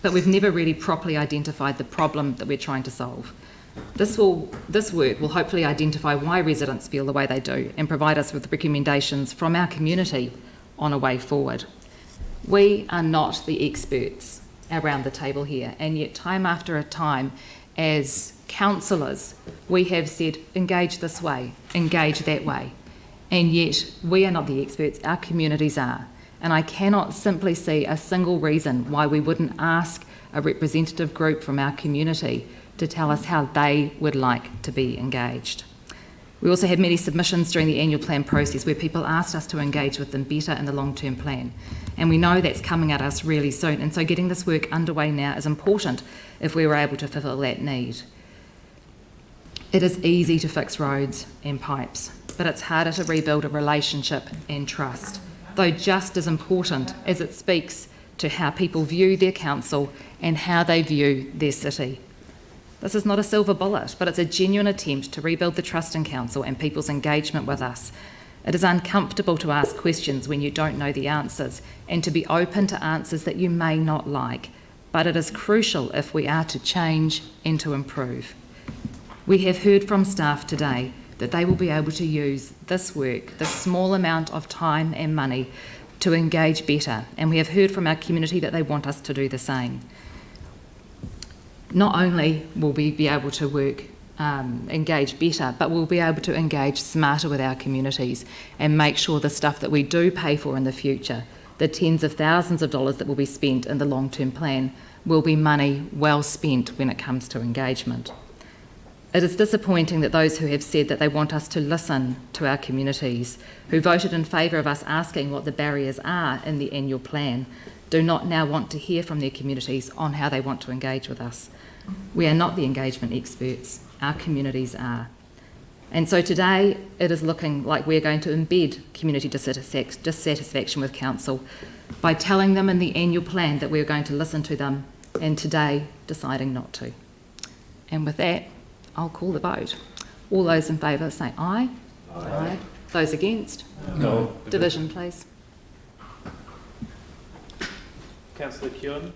But we've never really properly identified the problem that we're trying to solve. This work will hopefully identify why residents feel the way they do and provide us with recommendations from our community on a way forward. We are not the experts around the table here, and yet time after time, as councillors, we have said, engage this way, engage that way, and yet we are not the experts, our communities are. And I cannot simply see a single reason why we wouldn't ask a representative group from our community to tell us how they would like to be engaged. We also had many submissions during the annual plan process where people asked us to engage with them better in the long-term plan. And we know that's coming at us really soon. And so getting this work underway now is important if we were able to fulfil that need. It is easy to fix roads and pipes, but it's harder to rebuild a relationship and trust, though just as important as it speaks to how people view their council and how they view their city. This is not a silver bullet, but it's a genuine attempt to rebuild the trust in council and people's engagement with us. It is uncomfortable to ask questions when you don't know the answers and to be open to answers that you may not like, but it is crucial if we are to change and to improve. We have heard from staff today that they will be able to use this work, this small amount of time and money, to engage better, and we have heard from our community that they want us to do the same. Not only will we be able to engage better, but we'll be able to engage smarter with our communities and make sure the stuff that we do pay for in the future, the tens of thousands of dollars that will be spent in the long-term plan, will be money well spent when it comes to engagement. It is disappointing that those who have said that they want us to listen to our communities, who voted in favour of us asking what the barriers are in the annual plan, do not now want to hear from their communities on how they want to engage with us. We are not the engagement experts, our communities are. And so today it is looking like we're going to embed community dissatisfaction with council by telling them in the annual plan that we're going to listen to them, and today deciding not to. And with that, I'll call the vote. All those in favour say aye. Aye. Those against? No. Division, please. Councillor Kewen?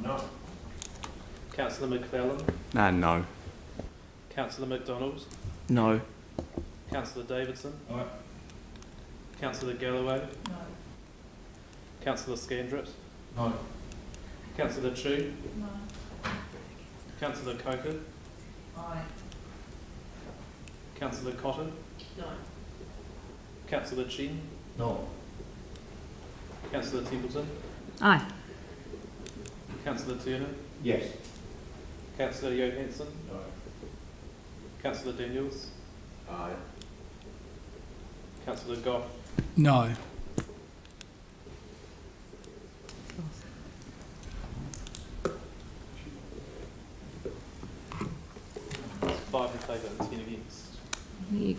No. Councillor McClellan? No. Councillor McDonald? No. Councillor Davidson? Aye. Councillor Galloway? No. Councillor Scandrett? No. Councillor Chu? No. Councillor Coker? Aye. Councillor Cotton? No. Councillor Chen? No. Councillor Templeton? Aye. Councillor Turner? Yes. Councillor Johansson? No. Councillor Daniels? Aye. Councillor Goff? No. Five in favour and 10 against. There you